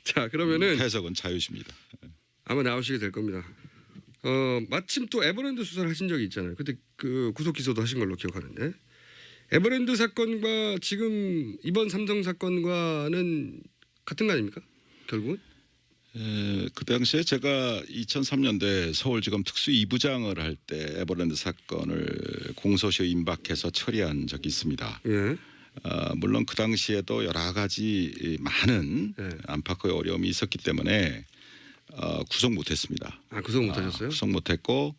자 그러면은 해석은 자유십니다. 아마 나오시게 될 겁니다. 마침 또 에버랜드 수사를 하신 적이 있잖아요. 그때 그 구속 기소도 하신 걸로 기억하는데 에버랜드 사건과 지금 이번 삼성 사건과는 같은 거 아닙니까? 결국은? 그 당시에 제가 2003년도에 서울지검 특수 2부장을 할 때 에버랜드 사건을 공소시효 임박해서 처리한 적이 있습니다. 물론 그 당시에도 여러 가지 많은 네. 안팎의 어려움이 있었기 때문에 구속 못했습니다. 아, 구속 못하셨어요? 구속 못했고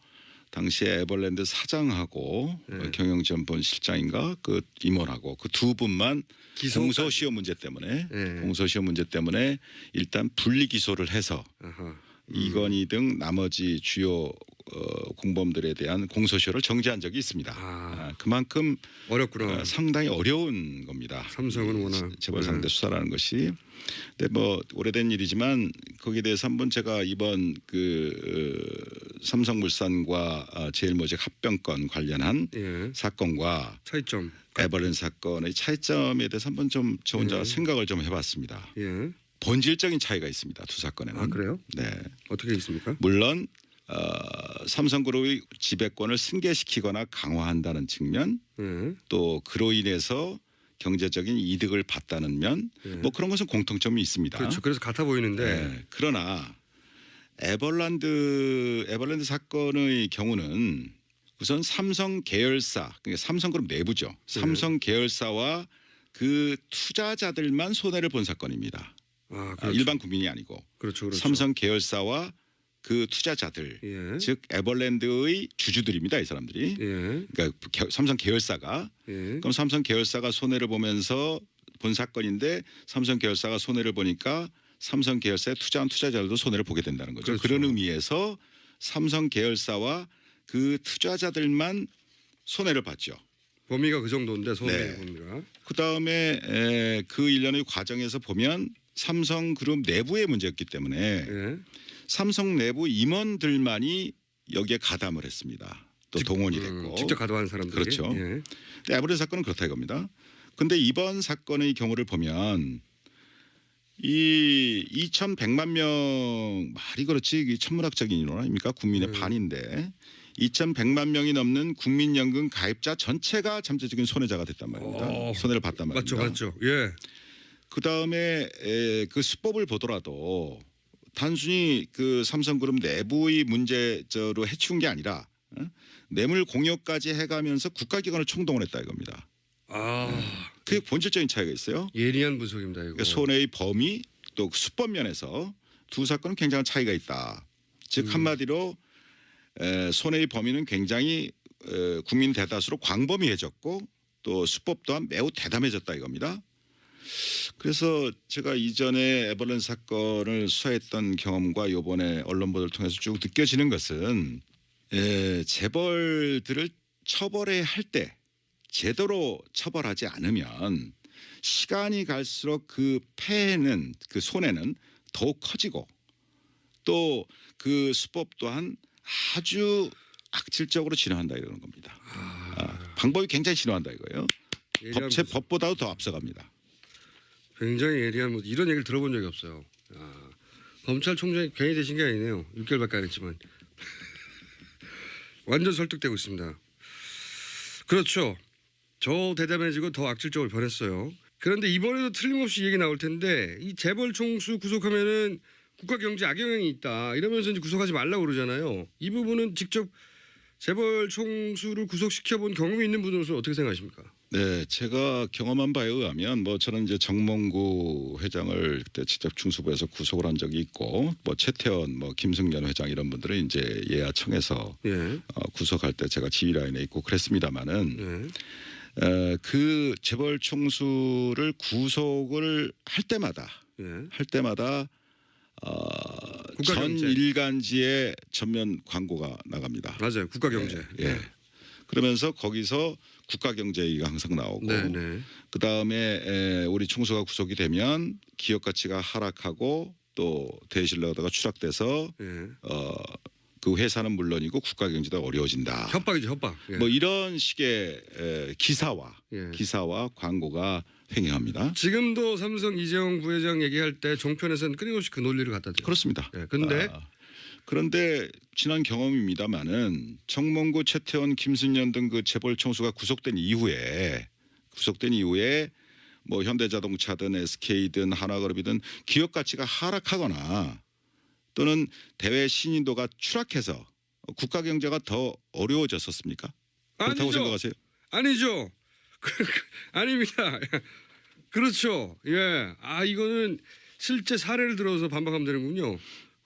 당시에 에버랜드 사장하고 네. 경영지원본 실장인가 그 임원하고 그 두 분만 기소까지. 공소시효 문제 때문에 네. 공소시효 문제 때문에 일단 분리 기소를 해서 아하. 이건희 등 나머지 주요 공범들에 대한 공소시효를 정지한 적이 있습니다. 그만큼 어렵구나. 상당히 어려운 겁니다. 삼성은 워낙 재벌 상대 수사라는 것이. 근데 뭐 오래된 일이지만 거기에 대해서 한번 제가 이번 그 삼성물산과 제일모직 합병권 관련한 예. 사건과 차이점. 에버랜드 사건의 차이점에 대해서 한번 좀 저 혼자 생각을 좀 해봤습니다. 예. 본질적인 차이가 있습니다. 두 사건에는. 아, 그래요? 네. 어떻게 있습니까? 물론 삼성그룹의 지배권을 승계시키거나 강화한다는 측면, 예. 또 그로 인해서 경제적인 이득을 봤다는 면, 뭐 그런 것은 공통점이 있습니다. 그렇죠. 그래서 같아 보이는데. 네. 그러나 에버랜드 사건의 경우는 우선 삼성 계열사, 그러니까 삼성그룹 내부죠. 삼성 계열사와 그 투자자들만 손해를 본 사건입니다. 아, 그렇죠. 일반 국민이 아니고 그렇죠. 삼성 계열사와 그 투자자들, 예. 즉 에버랜드의 주주들입니다. 이 사람들이. 예. 그러니까 삼성 계열사가. 예. 그럼 삼성 계열사가 손해를 보면서 본 사건인데 삼성 계열사가 손해를 보니까 삼성 계열사에 투자한 투자자들도 손해를 보게 된다는 거죠. 그렇죠. 그런 의미에서 삼성 계열사와 그 투자자들만 손해를 봤죠. 범위가 그 정도인데 손해 네. 범위가. 그다음에 그 일련의 과정에서 보면 삼성그룹 내부의 문제였기 때문에 예. 삼성 내부 임원들만이 여기에 가담을 했습니다. 또 동원이 됐고. 직접 가져가는 사람들이. 그렇죠. 예. 근데 에버랜드 사건은 그렇다 이겁니다. 근데 이번 사건의 경우를 보면 이 2,100만 명 말이 그렇지 이게 천문학적인 인원 아닙니까? 국민의 반인데 2,100만 명이 넘는 국민연금 가입자 전체가 잠재적인 손해자가 됐단 말입니다. 손해를 봤단 말입니다. 맞죠. 예. 그 다음에 그 수법을 보더라도 단순히 그 삼성그룹 내부의 문제로 해치운 게 아니라 뇌물 공여까지 해가면서 국가기관을 총동원했다 이겁니다. 아, 그게 본질적인 차이가 있어요. 예리한 분석입니다 이거. 그러니까 손해의 범위 또 수법 면에서 두 사건은 굉장한 차이가 있다. 즉 한마디로 손해의 범위는 굉장히 국민 대다수로 광범위해졌고 또 수법 또한 매우 대담해졌다 이겁니다. 그래서 제가 이전에 에버랜드 사건을 수사했던 경험과 이번에 언론 보도를 통해서 쭉 느껴지는 것은 재벌들을 처벌해야 할 때 제대로 처벌하지 않으면 시간이 갈수록 그 폐해는 그 손해는 더욱 커지고 또 그 수법 또한 아주 악질적으로 진화한다 이러는 겁니다. 방법이 굉장히 진화한다 이거예요. 예리한 분석. 법보다도 더 앞서갑니다. 굉장히 예리한 뭐 이런 얘기를 들어본 적이 없어요. 검찰총장이 괜히 되신 게 아니네요. 6개월밖에 안 했지만 완전 설득되고 있습니다. 그렇죠. 더 대담해지고 더 악질적으로 변했어요. 그런데 이번에도 틀림없이 얘기 나올 텐데 이 재벌 총수 구속하면은 국가 경제 악영향이 있다 이러면서 이제 구속하지 말라고 그러잖아요. 이 부분은 직접 재벌 총수를 구속시켜 본 경험이 있는 분으로서 어떻게 생각하십니까? 네, 제가 경험한 바에 의하면 뭐 저는 이제 정몽구 회장을 그때 직접 중수부에서 구속을 한 적이 있고 뭐 최태원, 뭐 김승연 회장 이런 분들은 이제 예하청에서 예. 구속할 때 제가 지휘 라인에 있고 그랬습니다마는 예. 그 재벌 총수를 구속을 할 때마다 전 국가경제. 일간지에 전면 광고가 나갑니다. 맞아요. 국가 경제. 예. 그러면서 거기서 국가 경제 얘기가 항상 나오고 네. 그 다음에 우리 총수가 구속이 되면 기업 가치가 하락하고 또 대신료가 추락돼서 예. 그 회사는 물론이고 국가 경제도 어려워진다. 협박이죠, 협박. 예. 뭐 이런 식의 기사와 광고가 횡행합니다. 지금도 삼성 이재용 부회장 얘기할 때 종편에서는 끊임없이 그 논리를 갖다 대요. 그렇습니다. 예. 근데 그런데 지난 경험입니다마는 정몽구, 최태원, 김승연 등 그 재벌 총수가 구속된 이후에 뭐 현대자동차든 SK든 하나그룹이든 기업 가치가 하락하거나 또는 대외 신인도가 추락해서 국가 경제가 더 어려워졌었습니까? 그렇다고 아니죠. 생각하세요? 아니죠. 아닙니다. 그렇죠. 예. 아 이거는 실제 사례를 들어서 반박하면 되는군요.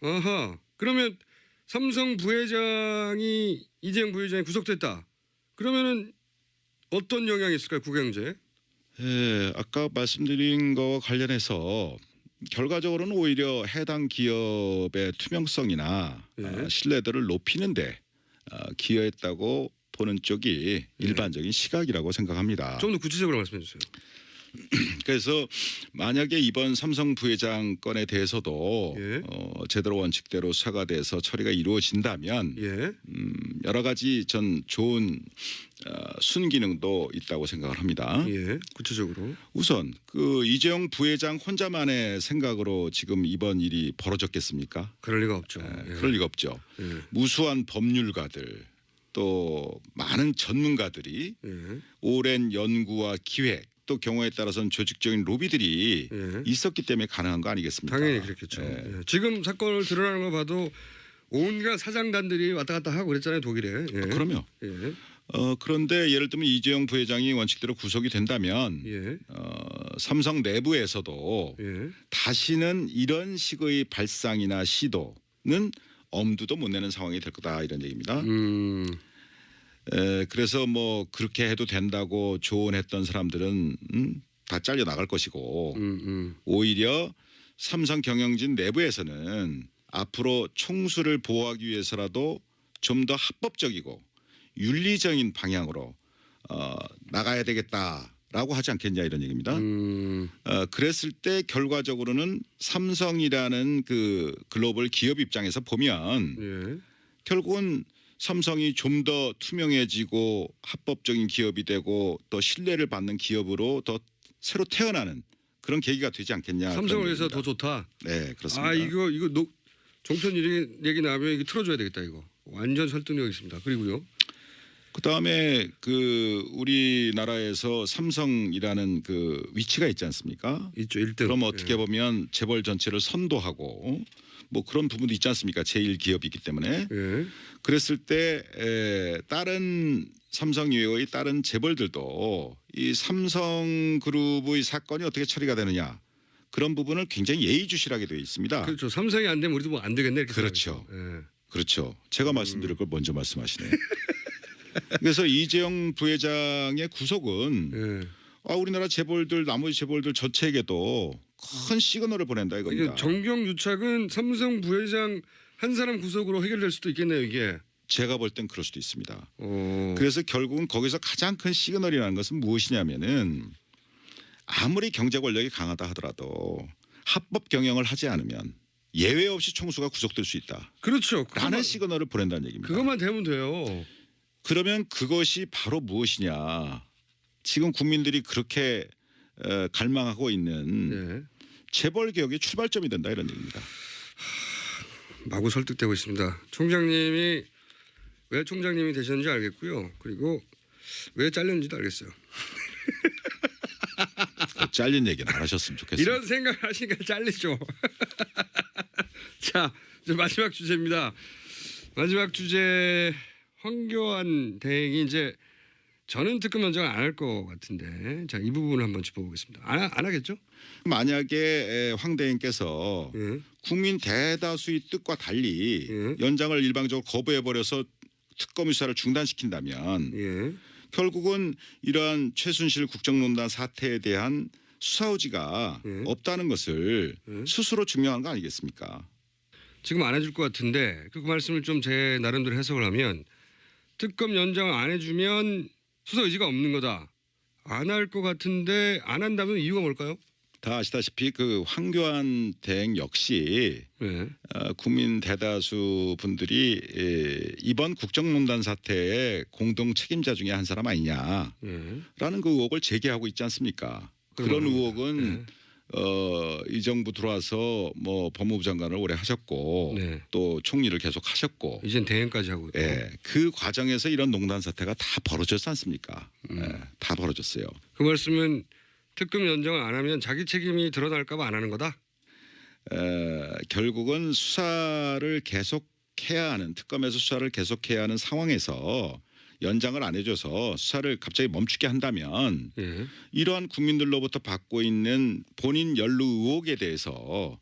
아하. 그러면 삼성 부회장이 이재용 부회장이 구속됐다. 그러면은 어떤 영향이 있을까요? 국영제? 예, 아까 말씀드린 거와 관련해서 결과적으로는 오히려 해당 기업의 투명성이나 예. 신뢰도를 높이는데 기여했다고 보는 쪽이 일반적인 시각이라고 생각합니다. 좀 더 구체적으로 말씀해 주세요. 그래서 만약에 이번 삼성 부회장 건에 대해서도 예. 제대로 원칙대로 수사가 돼서 처리가 이루어진다면 예. 여러 가지 전 좋은 순기능도 있다고 생각을 합니다. 예. 구체적으로. 우선 그 이재용 부회장 혼자만의 생각으로 지금 이번 일이 벌어졌겠습니까? 그럴 리가 없죠. 예. 그럴 리가 없죠. 예. 무수한 법률가들 또 많은 전문가들이 예. 오랜 연구와 기획 또 경우에 따라서는 조직적인 로비들이 예. 있었기 때문에 가능한 거 아니겠습니까? 당연히 그렇겠죠. 예. 예. 지금 사건을 드러나는 거 봐도 온갖 사장단들이 왔다 갔다 하고 그랬잖아요, 독일에. 예. 그럼요. 예. 그런데 예를 들면 이재용 부회장이 원칙대로 구속이 된다면 예. 삼성 내부에서도 예. 다시는 이런 식의 발상이나 시도는 엄두도 못 내는 상황이 될 거다 이런 얘기입니다. 그래서 뭐 그렇게 해도 된다고 조언했던 사람들은 다 잘려 나갈 것이고 오히려 삼성 경영진 내부에서는 앞으로 총수를 보호하기 위해서라도 좀 더 합법적이고 윤리적인 방향으로 나가야 되겠다라고 하지 않겠냐 이런 얘기입니다. 그랬을 때 결과적으로는 삼성이라는 그 글로벌 기업 입장에서 보면 예. 결국은 삼성이 좀 더 투명해지고 합법적인 기업이 되고 또 신뢰를 받는 기업으로 더 새로 태어나는 그런 계기가 되지 않겠냐. 삼성을 그런 위해서 얘기입니다. 더 좋다. 네, 그렇습니다. 아 이거 종편 얘기 나오면 이거 틀어줘야 되겠다 이거. 완전 설득력 있습니다. 그리고요. 그다음에 그 우리나라에서 삼성이라는 그 위치가 있지 않습니까? 있죠 1등. 그럼 어떻게 보면 재벌 전체를 선도하고 뭐 그런 부분도 있지 않습니까? 제일 기업이기 때문에. 예. 그랬을 때 다른 삼성 이외의 다른 재벌들도 이 삼성그룹의 사건이 어떻게 처리가 되느냐 그런 부분을 굉장히 예의주시하게 되어 있습니다. 그렇죠. 삼성이 안 되면 우리도 뭐 안 되겠네 이렇게 그렇죠. 생각하죠. 예. 그렇죠. 제가 말씀드릴 걸 먼저 말씀하시네. 그래서 이재용 부회장의 구속은 우리나라 재벌들 나머지 재벌들 전체에게도 큰 시그널을 보낸다 이겁니다. 이게 정경유착은 삼성 부회장 한 사람 구속으로 해결될 수도 있겠네요 이게. 제가 볼 땐 그럴 수도 있습니다. 어. 그래서 결국은 거기서 가장 큰 시그널이라는 것은 무엇이냐면은 아무리 경제 권력이 강하다 하더라도 합법 경영을 하지 않으면 예외 없이 총수가 구속될 수 있다. 그렇죠. 라는 시그널을 보낸다는 얘기입니다. 그것만 되면 돼요. 그러면 그것이 바로 무엇이냐. 지금 국민들이 그렇게 갈망하고 있는 예. 재벌 개혁의 출발점이 된다 이런 얘기입니다. 마구 설득되고 있습니다. 총장님이 왜 총장님이 되셨는지 알겠고요. 그리고 왜 잘렸는지도 알겠어요. 잘린 얘기는 안 하셨으면 좋겠습니다. 이런 생각을 하시니까 잘리죠. 자, 이제 마지막 주제입니다. 마지막 주제 황교안 대행이 이제 저는 특검 연장을 안 할 것 같은데 자, 이 부분을 한번 짚어보겠습니다. 안 하겠죠? 만약에 황 대행께서 예. 국민 대다수의 뜻과 달리 예. 연장을 일방적으로 거부해버려서 특검 수사를 중단시킨다면 예. 결국은 이러한 최순실 국정농단 사태에 대한 수사 의지가 예. 없다는 것을 예. 스스로 증명한 거 아니겠습니까? 지금 안 해줄 것 같은데 그 말씀을 좀 제 나름대로 해석을 하면 특검 연장을 안 해주면 수사 의지가 없는 거다. 안 할 것 같은데 안 한다면 이유가 뭘까요? 다 아시다시피 그 황교안 대행 역시 네. 국민 대다수 분들이 이번 국정농단 사태의 공동 책임자 중에 한 사람 아니냐라는 네. 그 의혹을 제기하고 있지 않습니까? 그런 의혹은 이 정부 들어와서 뭐 법무부 장관을 오래 하셨고 네. 또 총리를 계속 하셨고 이젠 대행까지 하고 있고. 그 과정에서 이런 농단 사태가 다 벌어졌지 않습니까? 다 벌어졌어요. 그 말씀은 특검 연장을 안 하면 자기 책임이 드러날까 봐 안 하는 거다? 결국은 수사를 계속해야 하는 특검에서 수사를 계속해야 하는 상황에서 연장을 안 해줘서 수사를 갑자기 멈추게 한다면 예. 이러한 국민들로부터 받고 있는 본인 연루 의혹에 대해서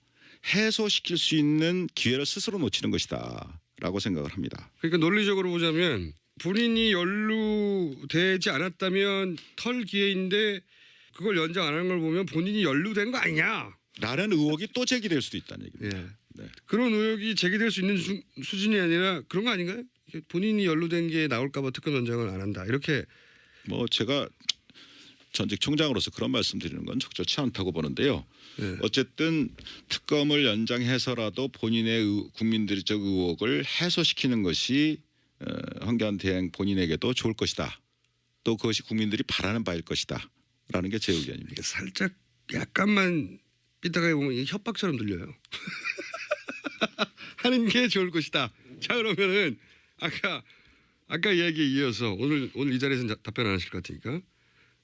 해소시킬 수 있는 기회를 스스로 놓치는 것이다라고 생각을 합니다. 그러니까 논리적으로 보자면 본인이 연루되지 않았다면 털 기회인데 그걸 연장 안 하는 걸 보면 본인이 연루된 거 아니냐. 라는 의혹이 또 제기될 수도 있다는 얘기입니다. 예. 네. 그런 의혹이 제기될 수 있는 수준이 아니라 그런 거 아닌가요? 본인이 연루된 게 나올까 봐 특검 연장을 안 한다. 이렇게 뭐 제가 전직 총장으로서 그런 말씀드리는 건 적절치 않다고 보는데요. 예. 어쨌든 특검을 연장해서라도 본인의 국민들적 의혹을 해소시키는 것이 황교안 대행 본인에게도 좋을 것이다. 또 그것이 국민들이 바라는 바일 것이다. 라는 게 제 의견입니다. 이게 살짝 약간만 삐딱하게 보면 이게 협박처럼 들려요. 하는 게 좋을 것이다. 자 그러면은 아까 이야기에 이어서 오늘 이 자리에서 답변 안 하실 것 같으니까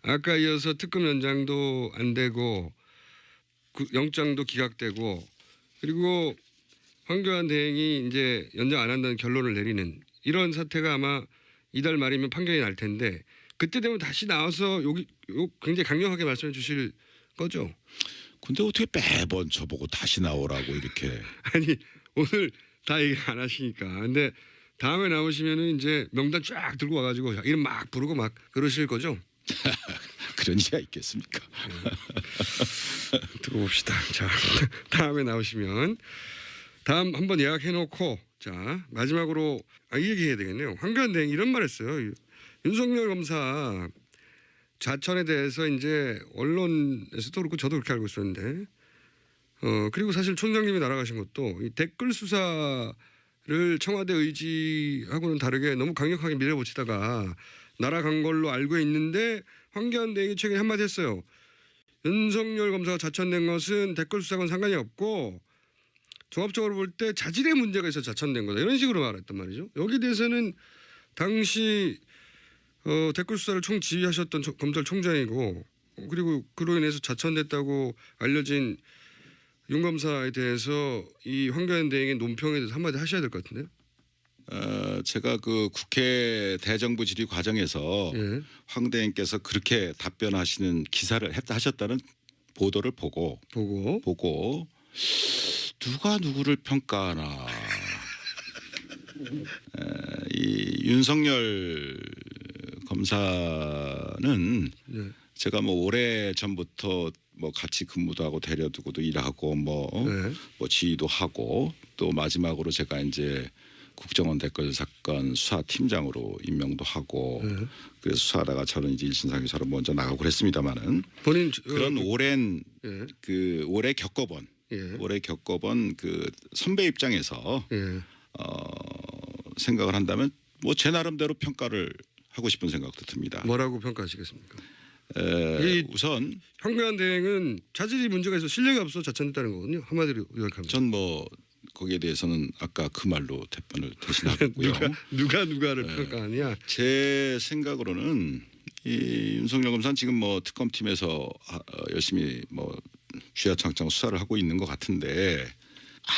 아까 이어서 특검 연장도 안 되고 영장도 기각되고 그리고 황교안 대행이 이제 연장 안 한다는 결론을 내리는 이런 사태가 아마 이달 말이면 판결이 날 텐데 그때 되면 다시 나와서 굉장히 강력하게 말씀해 주실 거죠? 근데 어떻게 매번 저보고 다시 나오라고 이렇게. 아니 오늘 다 얘기 안 하시니까. 근데 다음에 나오시면은 이제 명단 쫙 들고 와가지고 이름 막 부르고 막 그러실 거죠? 그런 이가 있겠습니까? 들어봅시다. 자 다음에 나오시면 다음 한번 예약해놓고 자 마지막으로 이 얘기해야 되겠네요. 황교안 대행 이런 말했어요. 윤석열 검사 자천에 대해서 이제 언론에서도 그렇고 저도 그렇게 알고 있었는데 그리고 사실 총장님이 날아가신 것도 이 댓글 수사를 청와대 의지하고는 다르게 너무 강력하게 밀어붙이다가 날아간 걸로 알고 있는데 황교안 대행이 최근에 한마디 했어요. 윤석열 검사가 자천된 것은 댓글 수사와는 상관이 없고 종합적으로 볼 때 자질의 문제가 있어서 자천된 거다. 이런 식으로 말했단 말이죠. 여기에 대해서는 당시 댓글 수사를 총지휘하셨던 검찰총장이고 그리고 그로 인해서 자천됐다고 알려진 윤 검사에 대해서 이 황교안 대행의 논평에 대해서 한마디 하셔야 될 것 같은데요. 제가 그 국회 대정부 질의 과정에서 예. 황 대행께서 그렇게 답변하시는 기사를 하셨다는 보도를 보고 누가 누구를 평가하나. 이 윤석열 검사는 네. 제가 뭐 오래 전부터 뭐 같이 근무도 하고 데려두고도 일하고 뭐 지휘도 하고 또 마지막으로 제가 이제 국정원 댓글 사건 수사팀장으로 임명도 하고 그래서 수사하다가 저는 이제 일신상에서 먼저 나가고 그랬습니다만은 본인 그런 오랜 예. 오래 겪어본 그 선배 입장에서 생각을 한다면 뭐 제 나름대로 평가를 하고 싶은 생각도 듭니다. 뭐라고 평가하시겠습니까? 우선 황교안 대행은 자질이 문제가 있어 실력이 없어 자천했다는 거거든요. 한마디로 요약하면. 전 뭐 거기에 대해서는 아까 그 말로 답변을 대신하고요. 누가를 평가하냐? 제 생각으로는 이 윤석열 검사는 지금 뭐 특검팀에서 열심히 뭐 쥐어창창 수사를 하고 있는 것 같은데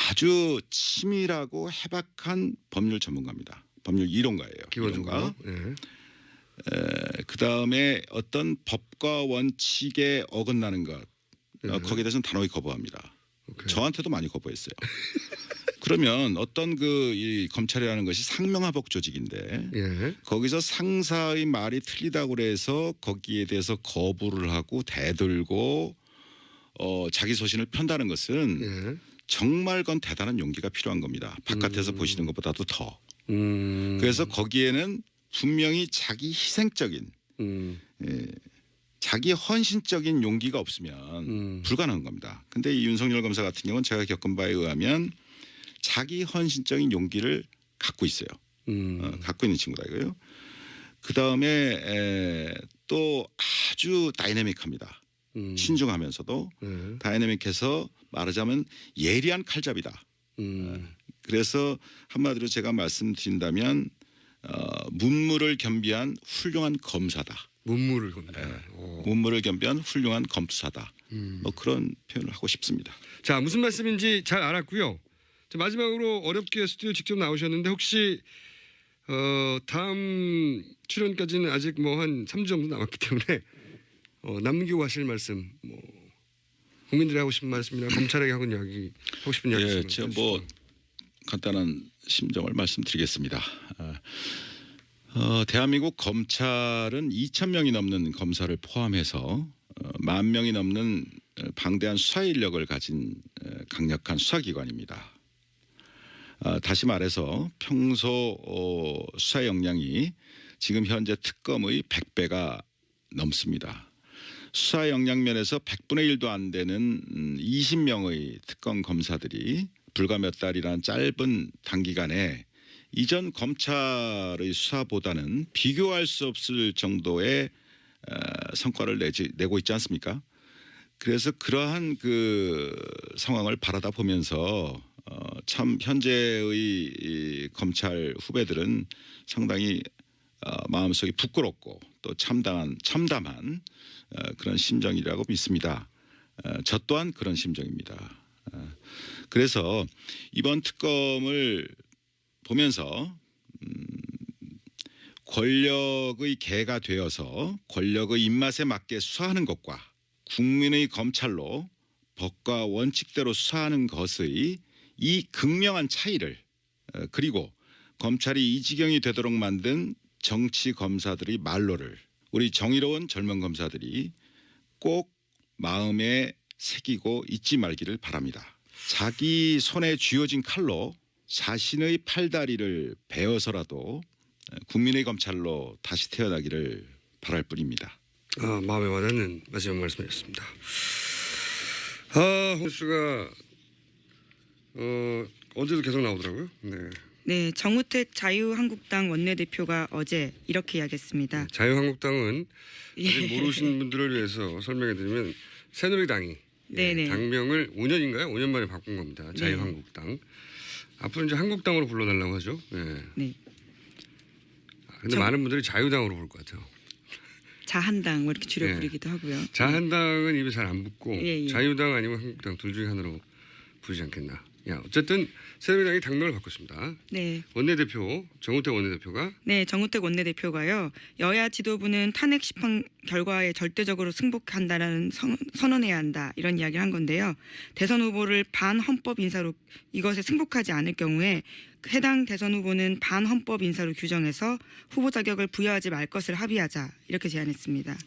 아주 치밀하고 해박한 법률 전문가입니다. 법률 이론가예요. 기본적으로. 그 다음에 어떤 법과 원칙에 어긋나는 것 거기에 대해서는 단호히 거부합니다. 오케이. 저한테도 많이 거부했어요. 그러면 어떤 이 검찰이라는 것이 상명하복 조직인데 거기서 상사의 말이 틀리다고 그래서 거기에 대해서 거부를 하고 대들고 자기 소신을 편다는 것은 정말 그건 대단한 용기가 필요한 겁니다. 바깥에서 보시는 것보다도 더. 그래서 거기에는 분명히 자기 희생적인 자기 헌신적인 용기가 없으면 불가능한 겁니다. 근데 이 윤석열 검사 같은 경우는 제가 겪은 바에 의하면 자기 헌신적인 용기를 갖고 있어요. 갖고 있는 친구다 이거요. 그 다음에 또 아주 다이내믹합니다. 신중하면서도 다이내믹해서 말하자면 예리한 칼잡이다. 그래서 한마디로 제가 말씀드린다면 문무를 겸비한 훌륭한 검사다. 문무를 겸비한. 문무를 겸비한 훌륭한 검투사다. 뭐 그런 표현을 하고 싶습니다. 자 무슨 말씀인지 잘 알았고요. 자, 마지막으로 어렵게 스튜디오 직접 나오셨는데 혹시 다음 출연까지는 아직 뭐 한 3주 정도 남았기 때문에 남기고 하실 말씀, 뭐 국민들이 하고 싶은 말씀이나 검찰에게 하고 싶은 이야기 있으면 제가 뭐 간단한 심정을 말씀드리겠습니다. 대한민국 검찰은 2,000명이 넘는 검사를 포함해서 10,000명이 넘는 방대한 수사 인력을 가진 강력한 수사기관입니다. 다시 말해서 평소 수사 역량이 지금 현재 특검의 100배가 넘습니다. 수사 역량 면에서 100분의 1도 안 되는 20명의 특검 검사들이 불과 몇 달이란 짧은 단기간에 이전 검찰의 수사보다는 비교할 수 없을 정도의 성과를 내고 있지 않습니까? 그래서 그러한 그 상황을 바라다 보면서 참 현재의 이 검찰 후배들은 상당히 마음속이 부끄럽고 또 참담한 그런 심정이라고 믿습니다. 저 또한 그런 심정입니다. 그래서 이번 특검을 보면서 권력의 개가 되어서 권력의 입맛에 맞게 수사하는 것과 국민의 검찰로 법과 원칙대로 수사하는 것의 이 극명한 차이를 그리고 검찰이 이 지경이 되도록 만든 정치 검사들의 말로를 우리 정의로운 젊은 검사들이 꼭 마음에 새기고 잊지 말기를 바랍니다. 자기 손에 쥐어진 칼로 자신의 팔다리를 베어서라도 국민의 검찰로 다시 태어나기를 바랄 뿐입니다. 마음에 와닿는 마지막 말씀이었습니다. 홍수가 어제도 계속 나오더라고요. 네. 네, 정우택 자유한국당 원내대표가 어제 이렇게 이야기했습니다. 자유한국당은 예. 아직 모르시는 분들을 위해서 설명해드리면 새누리당이 네네. 당명을 5년인가요? 5년 만에 바꾼 겁니다. 자유한국당. 앞으로 이제 한국당으로 불러달라고 하죠. 네. 네. 근데 많은 분들이 자유당으로 부를 것 같아요. 자한당 뭐 이렇게 줄여 네. 부르기도 하고요. 자한당은 입에 잘 안 붙고 예, 예. 자유당 아니면 한국당 둘 중에 하나로 부르지 않겠나. 어쨌든 새누리당이 당명을 바꿨습니다. 네. 원내대표 정우택 원내대표가 네, 정우택 원내대표가요. 여야 지도부는 탄핵 심판 결과에 절대적으로 승복한다는 선언해야 한다. 이런 이야기를 한 건데요. 대선 후보를 반헌법 인사로 이것에 승복하지 않을 경우에 해당 대선 후보는 반헌법 인사로 규정해서 후보 자격을 부여하지 말 것을 합의하자. 이렇게 제안했습니다.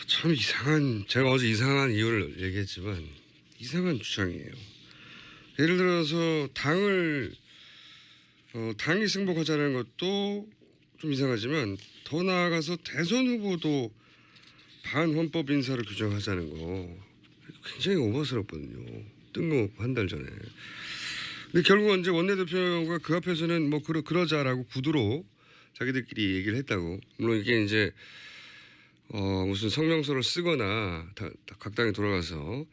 참 이상한 제가 어제 이상한 이유를 얘기했지만 이상한 주장이에요. 예를 들어서 당이 승복하자는 것도 좀 이상하지만 더 나아가서 대선 후보도 반헌법 인사를 규정하자는 거 굉장히 오버스럽거든요. 뜬금없고 한 달 전에. 근데 결국은 이제 원내대표가 그 앞에서는 뭐 그러자라고 구두로 자기들끼리 얘기를 했다고. 물론 이게 이제 무슨 성명서를 쓰거나 각 당에 돌아가서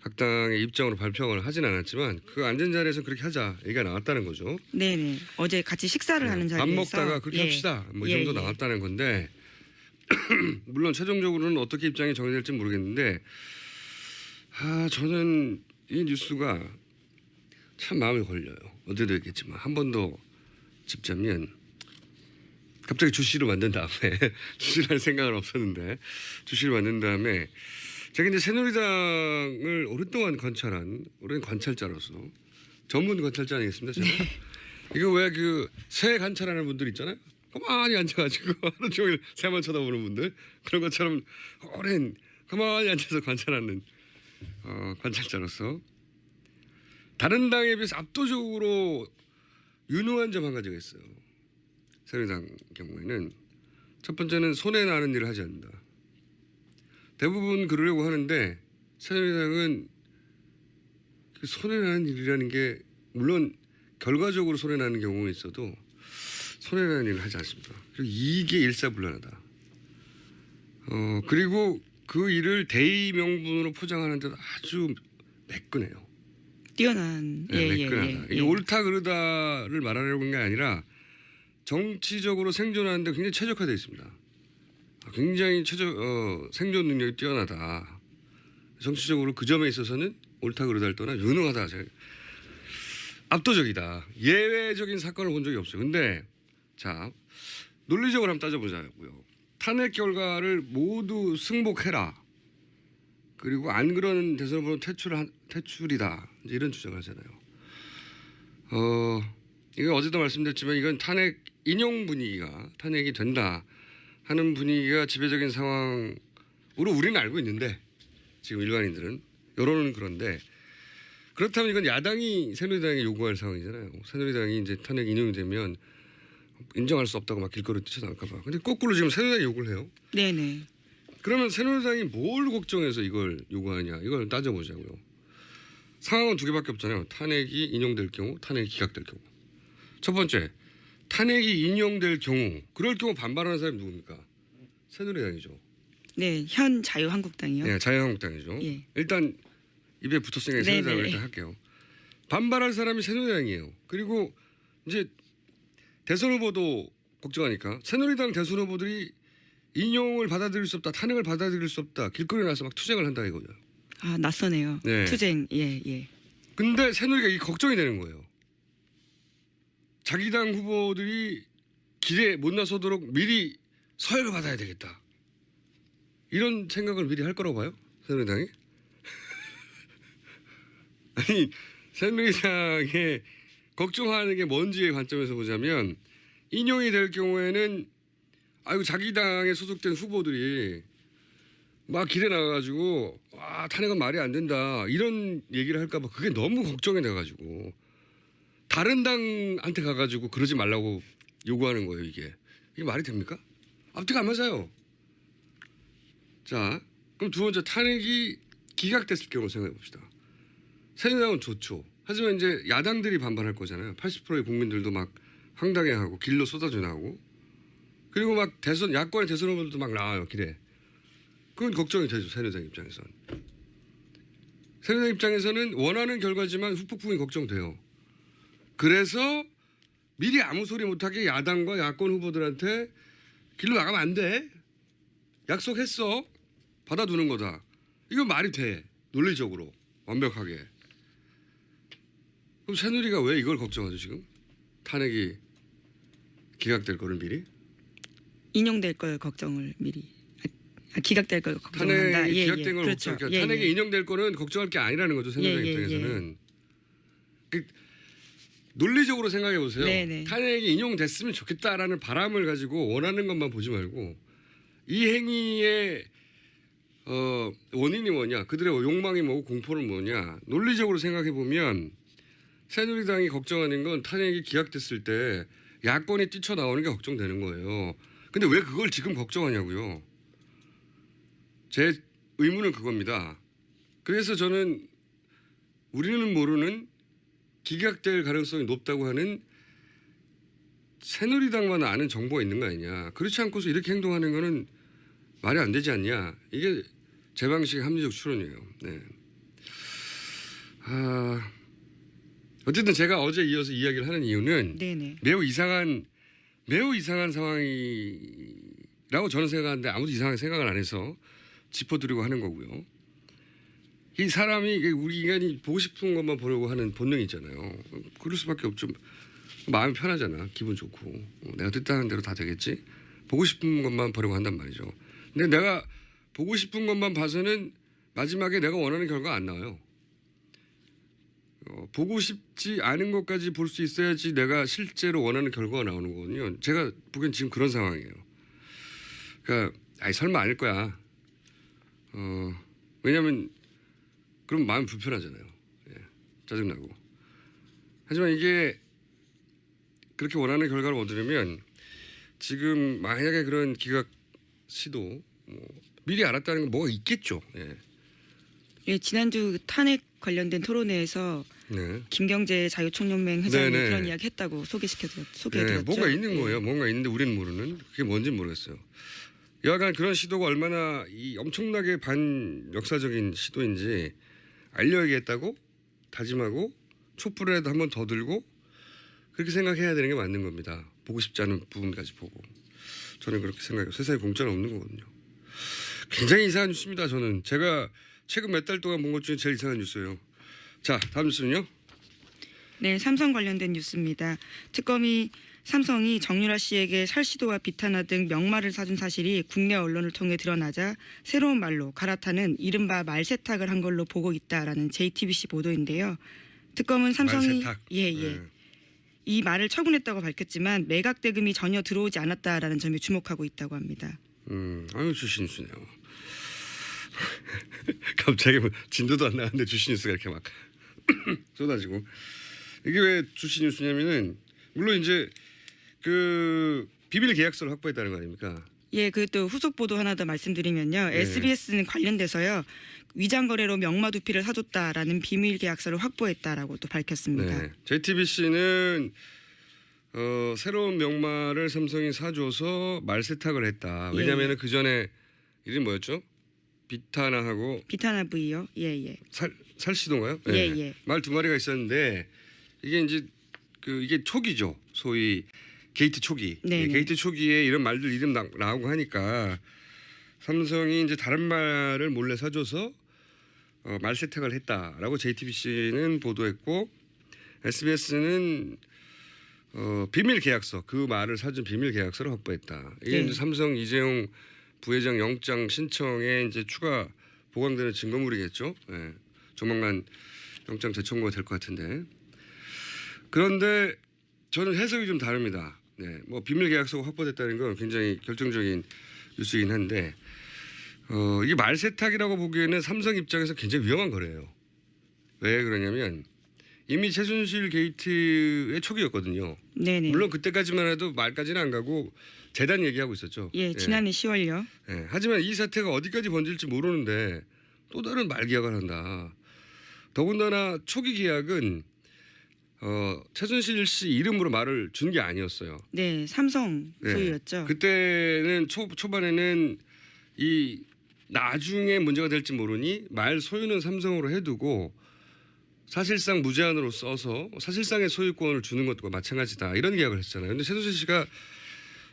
각 당의 입장으로 발표를 하진 않았지만 그 앉은 자리에서 그렇게 하자 얘기가 나왔다는 거죠. 네네. 어제 같이 식사를 하는 자리에서 밥 먹다가 그렇게 합시다. 뭐 이 정도 나왔다는 건데 물론 최종적으로는 어떻게 입장이 정해질지 모르겠는데 저는 이 뉴스가 참 마음에 걸려요. 어제도 얘기했지만 한 번 더 짚자면 갑자기 주시로 만든 다음에 주시라는 생각은 없었는데 주시를 만든 다음에 제가 이제 새누리당을 오랫동안 관찰한 오랜 관찰자로서 전문 관찰자 아니겠습니까? 제가? 이거 왜 그 새 관찰하는 분들 있잖아요. 가만히 앉아가지고 하루 종일 새만 쳐다보는 분들 그런 것처럼 오랜 가만히 앉아서 관찰하는 관찰자로서 다른 당에 비해서 압도적으로 유능한 점 한 가지가 있어요. 새누리당 경우에는 첫 번째는 손해 나는 일을 하지 않는다. 대부분 그러려고 하는데 새누리당은 그 손해 나는 일이라는 게 물론 결과적으로 손해 나는 경우는 있어도 손해 나는 일을 하지 않습니다. 그리고 이게 일사불란하다. 그리고 그 일을 대의 명분으로 포장하는데도 아주 매끈해요. 뛰어난 매끈하다. 이게 옳다 그르다를 말하려고 하는 게 아니라 정치적으로 생존하는데 굉장히 최적화되어 있습니다. 굉장히 생존 능력이 뛰어나다. 정치적으로 그 점에 있어서는 옳다 그르다를 떠나 유능하다. 압도적이다. 예외적인 사건을 본 적이 없어요. 근데 자 논리적으로 한번 따져보자고요. 탄핵 결과를 모두 승복해라. 그리고 안 그러는 대선 후보는 퇴출이다. 이제 이런 주장을 하잖아요. 이거 어제도 말씀드렸지만 이건 탄핵 인용 분위기가 탄핵이 된다 하는 분위기가 지배적인 상황으로 우리는 알고 있는데 지금 일반인들은 여론은 그런데 그렇다면 이건 야당이 새누리당에 요구할 상황이잖아요. 새누리당이 이제 탄핵 인용이 되면 인정할 수 없다고 막 길거리 뛰쳐나갈까 봐. 근데 거꾸로 지금 새누리당이 요구를 해요. 네네. 그러면 새누리당이 뭘 걱정해서 이걸 요구하느냐 이걸 따져보자고요. 상황은 두 개밖에 없잖아요. 탄핵이 인용될 경우, 탄핵이 기각될 경우. 첫 번째, 탄핵이 인용될 경우, 그럴 경우 반발하는 사람이 누굽니까? 새누리당이죠. 네, 현 자유한국당이요. 네, 자유한국당이죠. 예. 일단 입에 붙었으니까 네네. 새누리당을 일단 할게요. 반발할 사람이 새누리당이에요. 그리고 이제 대선 후보도 걱정하니까 새누리당 대선 후보들이 인용을 받아들일 수 없다, 탄핵을 받아들일 수 없다, 길거리에 나서 막 투쟁을 한다 이거죠. 아 낯서네요. 네. 투쟁. 예 예. 근데 새누리가 이 걱정이 되는 거예요. 자기 당 후보들이 길에 못 나서도록 미리 서열을 받아야 되겠다. 이런 생각을 미리 할 거라고 봐요? 새누리당이? 아니 새누리당의 걱정하는 게 뭔지의 관점에서 보자면 인용이 될 경우에는 아이고 자기 당에 소속된 후보들이 막 길에 나가가지고 와 탄핵은 말이 안 된다 이런 얘기를 할까봐 그게 너무 걱정이 돼가지고 다른 당한테 가가지고 그러지 말라고 요구하는 거예요. 이게 말이 됩니까? 앞뒤가 안 맞아요. 자 그럼 두 번째 탄핵이 기각됐을 경우 생각해 봅시다. 새누리당은 좋죠. 하지만 이제 야당들이 반발할 거잖아요. 80%의 국민들도 막 황당해하고 길로 쏟아져 나오고 그리고 막 야권의 대선 후보들도 막 나와요 길에. 그건 걱정이 되죠. 새누리당 입장에서는. 새누리당 입장에서는 원하는 결과지만 후폭 부분이 걱정돼요. 그래서 미리 아무 소리 못하게 야당과 야권 후보들한테 길로 나가면 안 돼. 약속했어. 받아두는 거다. 이건 말이 돼. 논리적으로. 완벽하게. 그럼 새누리가 왜 이걸 걱정하죠 지금? 탄핵이 기각될 거를 미리? 인용될 걸 걱정을 미리. 기각될 걸 걱정한다. 탄핵이 예, 기각된 예. 걸 그렇죠. 걱정. 예, 탄핵이 예. 인용될 거는 걱정할 게 아니라는 거죠. 새누리당 예, 예, 입장에서는. 그 논리적으로 생각해 보세요. 네, 네. 탄핵이 인용됐으면 좋겠다라는 바람을 가지고 원하는 것만 보지 말고 이 행위의 원인이 뭐냐, 그들의 욕망이 뭐고 공포는 뭐냐 논리적으로 생각해 보면 새누리당이 걱정하는 건 탄핵이 기각됐을 때 야권이 뛰쳐나오는 게 걱정되는 거예요. 근데 왜 그걸 지금 걱정하냐고요. 제 의문은 그겁니다. 그래서 저는 우리는 모르는 기각될 가능성이 높다고 하는 새누리당만 아는 정보가 있는 거 아니냐. 그렇지 않고서 이렇게 행동하는 거는 말이 안 되지 않냐. 이게 제 방식의 합리적 추론이에요. 네. 어쨌든 제가 어제 이어서 이야기를 하는 이유는 네네. 매우 이상한 상황이라고 저는 생각하는데 아무도 이상하게 생각을 안 해서 짚어드리고 하는 거고요. 이 사람이 우리 인간이 보고 싶은 것만 보려고 하는 본능이 있잖아요. 그럴 수밖에 없죠. 마음이 편하잖아. 기분 좋고. 내가 뜻하는 대로 다 되겠지. 보고 싶은 것만 보려고 한단 말이죠. 근데 내가 보고 싶은 것만 봐서는 마지막에 내가 원하는 결과가 안 나와요. 보고 싶지 않은 것까지 볼 수 있어야지 내가 실제로 원하는 결과가 나오는 거거든요. 제가 보기엔 지금 그런 상황이에요. 그러니까 설마 아닐 거야. 왜냐하면 그럼 마음 불편하잖아요. 예, 짜증나고. 하지만 이게 그렇게 원하는 결과를 얻으려면 지금 만약에 그런 기각 시도 미리 알았다는 건 뭐가 있겠죠. 예. 예, 지난주 탄핵 관련된 토론회에서 네. 김경재 자유총연맹 회장이 네네. 그런 이야기 했다고 소개해드렸죠. 네, 뭔가 있는 예. 거예요. 뭔가 있는데 우리는 모르는. 그게 뭔지는 모르겠어요. 여하간 그런 시도가 얼마나 이 엄청나게 반역사적인 시도인지 알려야겠다고 다짐하고 촛불에도 한 번 더 들고 그렇게 생각해야 되는 게 맞는 겁니다. 보고 싶지 않은 부분까지 보고. 저는 그렇게 생각해요. 세상에 공짜는 없는 거거든요. 굉장히 이상한 뉴스입니다. 저는. 제가 최근 몇 달 동안 본 것 중에 제일 이상한 뉴스예요. 자, 다음 뉴스는요. 네, 삼성 관련된 뉴스입니다. 특검이 삼성이 정유라 씨에게 살시도와 비타나 등 명말을 사준 사실이 국내 언론을 통해 드러나자 새로운 말로 갈아타는 이른바 말세탁을 한 걸로 보고 있다라는 JTBC 보도인데요. 특검은 삼성이 말세탁. 예. 네. 이 말을 처분했다고 밝혔지만 매각 대금이 전혀 들어오지 않았다라는 점에 주목하고 있다고 합니다. 아유 주시 뉴스네요. 갑자기 뭐 진도도 안 나왔는데 주시 뉴스가 이렇게 막 쏟아지고 이게 왜 주시 뉴스냐면은 물론 이제 그 비밀 계약서를 확보했다는 거 아닙니까? 예, 그 또 후속 보도 하나 더 말씀드리면요. 네. SBS는 관련돼서요. 위장 거래로 명마두피를 사줬다라는 비밀 계약서를 확보했다라고 또 밝혔습니다. 네. JTBC는 새로운 명말을 삼성이 사줘서 말세탁을 했다. 왜냐하면 그 전에 이름 뭐였죠? 비타나하고 비타나 V요. 예. 살시도인가요? 예. 말 두 마리가 있었는데 이게 이제 이게 초기죠. 소위 게이트 초기. 네네. 예, 게이트 초기에 이런 말들 이름 나오고 하니까 삼성이 이제 다른 말을 몰래 사줘서 말세탁을 했다라고 JTBC는 보도했고 SBS는 비밀 계약서 그 말을 사준 비밀 계약서를 확보했다. 이게 네. 이제 삼성 이재용 부회장 영장 신청에 이제 추가 보강되는 증거물이겠죠. 예. 조만간 영장 재청구가 될 것 같은데. 그런데 저는 해석이 좀 다릅니다. 네, 뭐 비밀 계약서가 확보됐다는 건 굉장히 결정적인 뉴스이긴 한데 이게 말세탁이라고 보기에는 삼성 입장에서 굉장히 위험한 거래요. 왜 그러냐면 이미 최순실 게이트의 초기였거든요. 네네. 물론 그때까지만 해도 말까지는 안 가고 재단 얘기하고 있었죠. 예, 지난해 10월요. 예, 하지만 이 사태가 어디까지 번질지 모르는데 또 다른 말 계약을 한다. 더군다나 초기 계약은 최순실 씨 이름으로 말을 준 게 아니었어요. 네, 삼성 소유였죠. 그때는 초반에는 이 나중에 문제가 될지 모르니 말 소유는 삼성으로 해두고 사실상 무제한으로 써서 사실상의 소유권을 주는 것과 마찬가지다 이런 계약을 했잖아요. 근데 최순실 씨가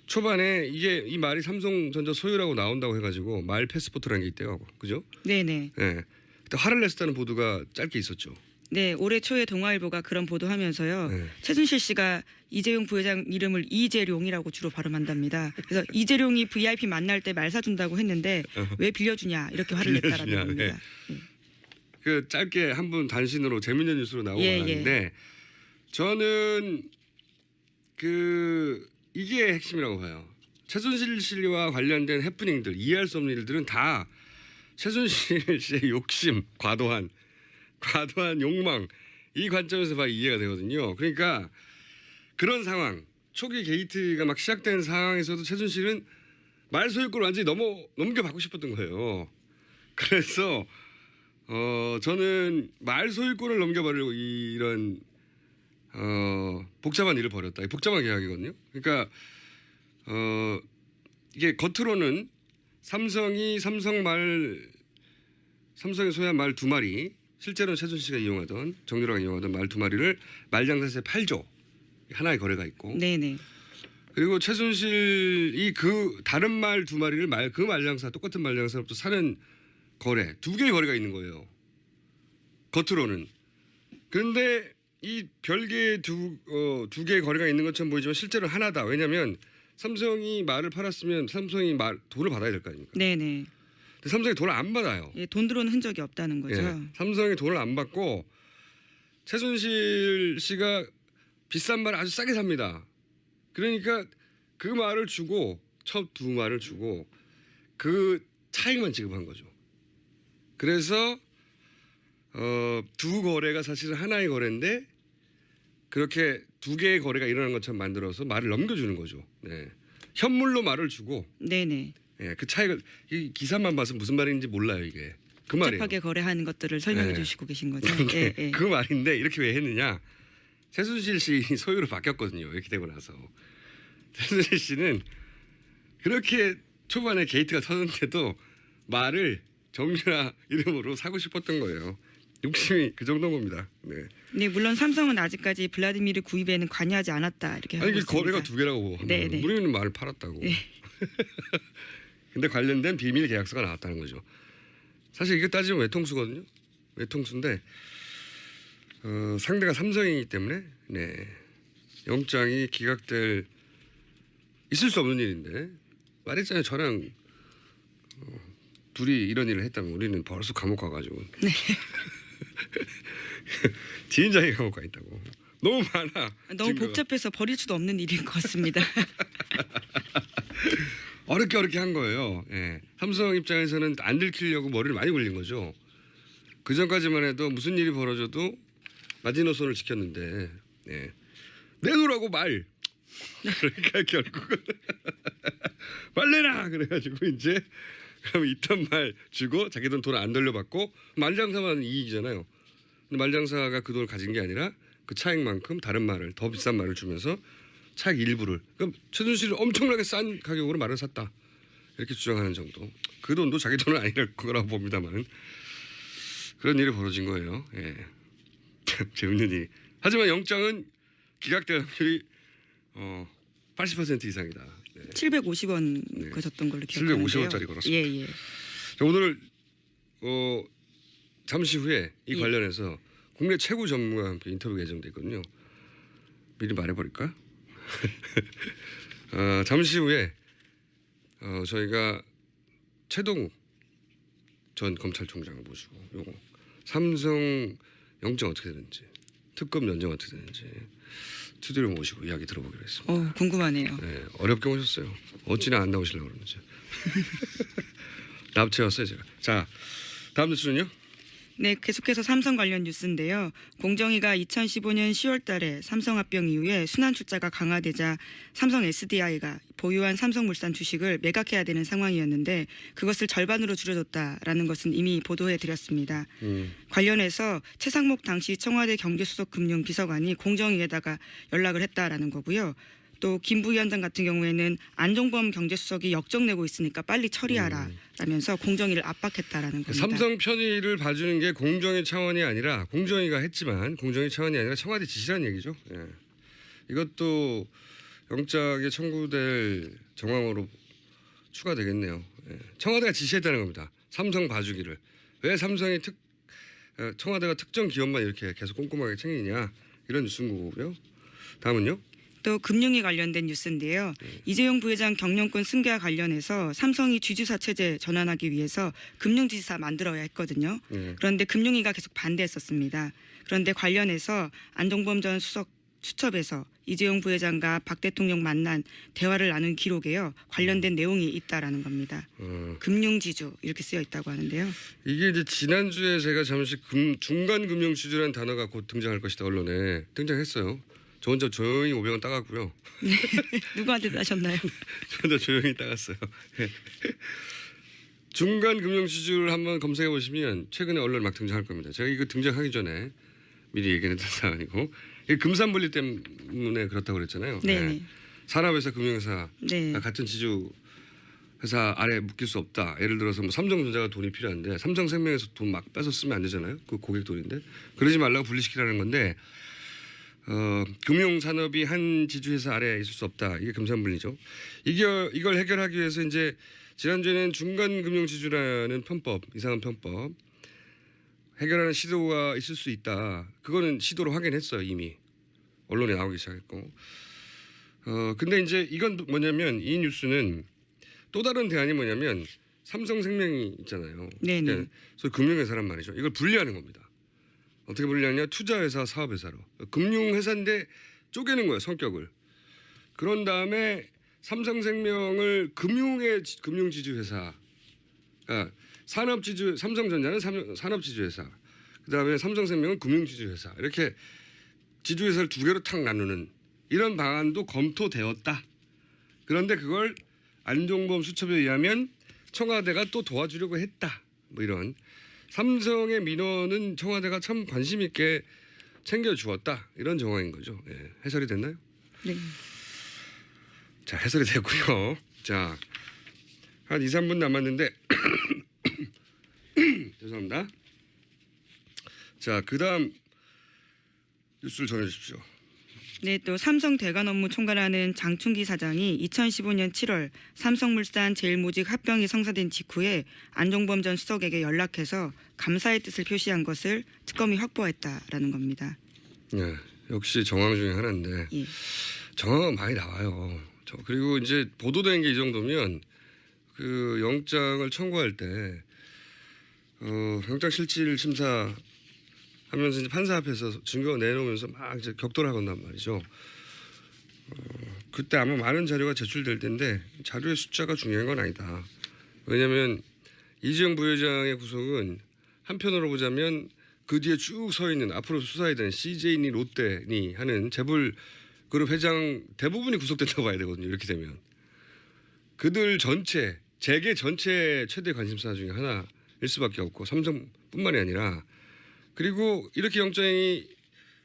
초반에 이 말이 삼성전자 소유라고 나온다고 해가지고 말 패스포트라는 게 있대요. 그죠? 네네. 네. 그때 화를 냈었다는 보도가 짧게 있었죠. 네, 올해 초에 동아일보가 그런 보도하면서요. 네. 최순실 씨가 이재용 부회장 이름을 이재룡이라고 주로 발음한답니다. 그래서 이재룡이 VIP 만날 때 말 사준다고 했는데 왜 빌려주냐 이렇게 화를 냈다라는 빌려주냐, 겁니다. 그 짧게 한 분 단신으로 재밌는 뉴스로 나오고 예, 나는데 저는 이게 핵심이라고 봐요. 최순실 씨와 관련된 해프닝들 이해할 수 없는 일들은 다 최순실 씨의 욕심, 과도한 욕망 이 관점에서 봐 이해가 되거든요. 그러니까 그런 초기 게이트가 막 시작된 상황에서도 최순실은 말 소유권을 완전히 넘겨받고 싶었던 거예요. 그래서 저는 말 소유권을 넘겨버리고 이런 복잡한 일을 벌였다. 복잡한 계약이거든요. 그러니까 이게 겉으로는 삼성이 소유한 말 두 마리, 실제로는 최순실 씨가 이용하던 정유라가 이용하던 말 두 마리를 말장사에서 팔죠. 하나의 거래가 있고. 네네. 그리고 최순실이 다른 말 두 마리를 그 말장사 똑같은 말장사로부터 사는 거래 두 개의 거래가 있는 거예요. 겉으로는. 그런데 이 별개의 두 개의 거래가 있는 것처럼 보이지만 실제로 하나다. 왜냐하면 삼성이 말을 팔았으면 삼성이 돈을 받아야 될 거 아닙니까? 네네. 근데 삼성이 돈을 안 받아요. 예, 돈 들어오는 흔적이 없다는 거죠. 예, 삼성이 돈을 안 받고 최순실 씨가 비싼 말을 아주 싸게 삽니다. 그러니까 그 말을 주고 첫 두 말을 주고 그 차익만 지급한 거죠. 그래서 두 거래가 사실은 하나의 거래인데 그렇게 두 개의 거래가 일어난 것처럼 만들어서 말을 넘겨주는 거죠. 네. 현물로 말을 주고 네네. 예, 그 차익을 이 기사만 봐서 무슨 말인지 몰라요 이게. 그 말이에요. 복잡하게 거래하는 것들을 설명해 네. 주시고 계신 거죠. 근데 예. 그 말인데 이렇게 왜 했느냐? 최순실 씨 소유로 바뀌었거든요. 이렇게 되고 나서 최순실 씨는 그렇게 초반에 게이트가 터졌는데도 말을 정유라 이름으로 사고 싶었던 거예요. 욕심이 그 정도인 겁니다. 네. 네, 물론 삼성은 아직까지 블라디미르 구입에는 관여하지 않았다 이렇게 하고 아니 그 있습니다. 거래가 두 개라고. 네, 네. 우리는 말을 팔았다고. 근데 관련된 비밀 계약서가 나왔다는 거죠. 사실 이거 따지면 외통수거든요. 외통수인데 상대가 삼성이기 때문에 네. 영장이 기각될 있을 수 없는 일인데 말했잖아요. 저랑 둘이 이런 일을 했다면 우리는 벌써 감옥 가가지고 지인장이 감옥 가 있다고. 너무 많아. 너무 증거가. 복잡해서 버릴 수도 없는 일인 것 같습니다. 어렵게 한 거예요. 예. 삼성 입장에서는 안 들키려고 머리를 많이 굴린 거죠. 그 전까지만 해도 무슨 일이 벌어져도 마지노선을 지켰는데 예. 내놓으라고 말. 그러니까 결국은 말 내라 그래가지고 이제 그럼 있던 말 주고 자기 돈 안 돌려받고 말장사만 이익이잖아요. 근데 말장사가 그 돈을 가진 게 아니라 그 차익만큼 다른 말을 더 비싼 말을 주면서 차익 일부를 그럼 최순실은 엄청나게 싼 가격으로 말을 샀다 이렇게 주장하는 정도. 그 돈도 자기 돈은 아닐 거라고 봅니다만 그런 일이 벌어진 거예요. 예. 재밌는 일. 하지만 영장은 기각될 확률이 80% 이상이다. 네. 750원 네. 거셨던 걸로 기억하는데요. 750원짜리 걸었습니다. 예. 자, 오늘 잠시 후에 이 예. 관련해서 국내 최고 전문가와 함께 인터뷰가 예정돼 있거든요. 미리 말해버릴까? 잠시 후에 저희가 최동욱 전 검찰총장을 모시고 요거 삼성 영장 어떻게 되는지 특검 연장 어떻게 되는지 스튜디오를 모시고 이야기 들어보기로 했습니다. 궁금하네요. 네, 어렵게 오셨어요. 어찌나 안 나오시려고 그러는지. 납치였어요 제가. 자 다음 뉴스는요. 네, 계속해서 삼성 관련 뉴스인데요. 공정위가 2015년 10월 달에 삼성 합병 이후에 순환 출자가 강화되자 삼성 SDI가 보유한 삼성물산 주식을 매각해야 되는 상황이었는데 그것을 절반으로 줄여줬다라는 것은 이미 보도해 드렸습니다. 관련해서 최상목 당시 청와대 경제수석 금융비서관이 공정위에다가 연락을 했다라는 거고요. 또 김 부위원장 같은 경우에는 안종범 경제수석이 역정내고 있으니까 빨리 처리하라라면서 공정위를 압박했다라는 겁니다. 삼성 편의를 봐주는 게 공정위 차원이 아니라 공정위가 했지만 공정위 차원이 아니라 청와대 지시라는 얘기죠. 예. 이것도 영장에 청구될 정황으로 추가되겠네요. 예. 청와대가 지시했다는 겁니다. 삼성 봐주기를. 왜 삼성이 청와대가 특정 기업만 이렇게 계속 꼼꼼하게 챙기냐 이런 뉴스인 거고요. 다음은요. 또 금융위 관련된 뉴스인데요. 이재용 부회장 경영권 승계와 관련해서 삼성이 쥐주사 체제 전환하기 위해서 금융지사 만들어야 했거든요. 그런데 금융위가 계속 반대했었습니다. 그런데 관련해서 안종범 전 수석 수첩에서 이재용 부회장과 박 대통령 만난 대화를 나눈 기록에요. 관련된 내용이 있다라는 겁니다. 금융지주 이렇게 쓰여 있다고 하는데요. 이게 이제 지난주에 제가 잠시 중간 금융지주라는 단어가 곧 등장할 것이다 언론에 등장했어요. 저 혼자 조용히 500원 따갔고요. 누구한테 따셨나요? 저 혼자 조용히 따갔어요. 중간 금융지주를 한번 검색해 보시면 최근에 언론에 막 등장할 겁니다. 제가 이거 등장하기 전에 미리 얘기했던 사안이고 이게 금산분리 때문에 그렇다고 그랬잖아요. 네. 산업회사, 금융회사 네. 같은 지주 회사 아래 묶일 수 없다. 예를 들어서 뭐 삼성전자가 돈이 필요한데 삼성생명에서 돈 막 빼서 쓰면 안 되잖아요. 그 고객 돈인데 그러지 말라고 분리시키라는 건데 금융산업이 한 지주회사 아래에 있을 수 없다. 이게 금산분리죠. 이걸 해결하기 위해서 이제 지난주에는 중간금융지주라는 편법, 이상한 편법 해결하는 시도가 있을 수 있다. 그거는 시도로 확인했어요. 이미 언론에 나오기 시작했고. 근데 이제 이건 뭐냐면 이 뉴스는 또 다른 대안이 뭐냐면 삼성생명이 있잖아요. 네네. 그러니까 소위 금융회사란 말이죠. 이걸 분리하는 겁니다. 어떻게 분리하냐? 투자회사, 사업회사로. 금융회사인데 쪼개는 거예요. 성격을. 그런 다음에 삼성생명을 금융지주회사. 그러니까 삼성전자는 산업지주회사. 그다음에 삼성생명은 금융지주회사. 이렇게 지주회사를 두 개로 탁 나누는 이런 방안도 검토되었다. 그런데 그걸 안종범 수첩에 의하면 청와대가 또 도와주려고 했다. 뭐 이런. 삼성의 민원은 청와대가 참 관심 있게 챙겨주었다. 이런 정황인 거죠. 예. 해설이 됐나요? 네. 자, 해설이 됐고요. 자, 한 2, 3분 남았는데 죄송합니다. 자, 그다음 뉴스를 전해주십시오. 네, 또 삼성 대관 업무 총괄하는 장충기 사장이 2015년 7월 삼성물산 제일모직 합병이 성사된 직후에 안종범 전 수석에게 연락해서 감사의 뜻을 표시한 것을 특검이 확보했다라는 겁니다. 네, 역시 정황 중에 하나인데 예. 정황은 많이 나와요. 그리고 이제 보도된 게 이 정도면 그 영장을 청구할 때 영장 실질 심사 하면서 이제 판사 앞에서 증거 내놓으면서 막 이제 격돌을 하건단 말이죠. 그때 아마 많은 자료가 제출될 텐데 자료의 숫자가 중요한 건 아니다. 왜냐하면 이재용 부회장의 구속은 한편으로 보자면 그 뒤에 쭉 서 있는 앞으로 수사해야 되는 CJ니 롯데니 하는 재벌 그룹 회장 대부분이 구속된다고 봐야 되거든요. 이렇게 되면 그들 전체 재계 전체 최대 관심사 중에 하나일 수밖에 없고 삼성뿐만이 아니라 그리고 이렇게 영장이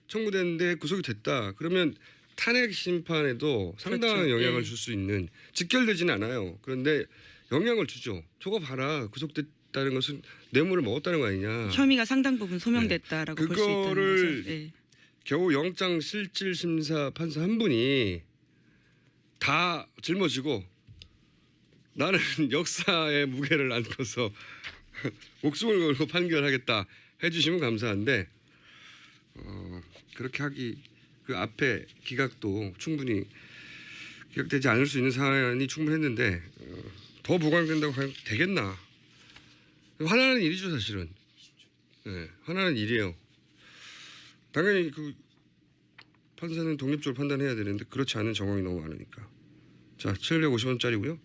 청구됐는데 구속이 됐다. 그러면 탄핵 심판에도 상당한 그렇죠. 영향을 예. 줄 수 있는 직결되지는 않아요. 그런데 영향을 주죠. 저거 봐라. 구속됐다는 것은 뇌물을 먹었다는 거 아니냐. 혐의가 상당 부분 소명됐다라고 볼 수 있다는 그거를 거죠. 예. 겨우 영장 실질 심사 판사 한 분이 다 짊어지고 나는 역사의 무게를 안고서 목숨을 걸고 판결하겠다 해주시면 감사한데 그렇게 하기 그 앞에 기각도 충분히 기각되지 않을 수 있는 사안이 충분했는데 더 보강된다고 하면 되겠나? 화나는 일이죠 사실은. 네, 화나는 일이에요. 당연히 그 판사는 독립적으로 판단해야 되는데 그렇지 않은 정황이 너무 많으니까. 자, 750원짜리고요.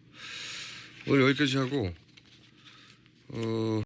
오늘 여기까지 하고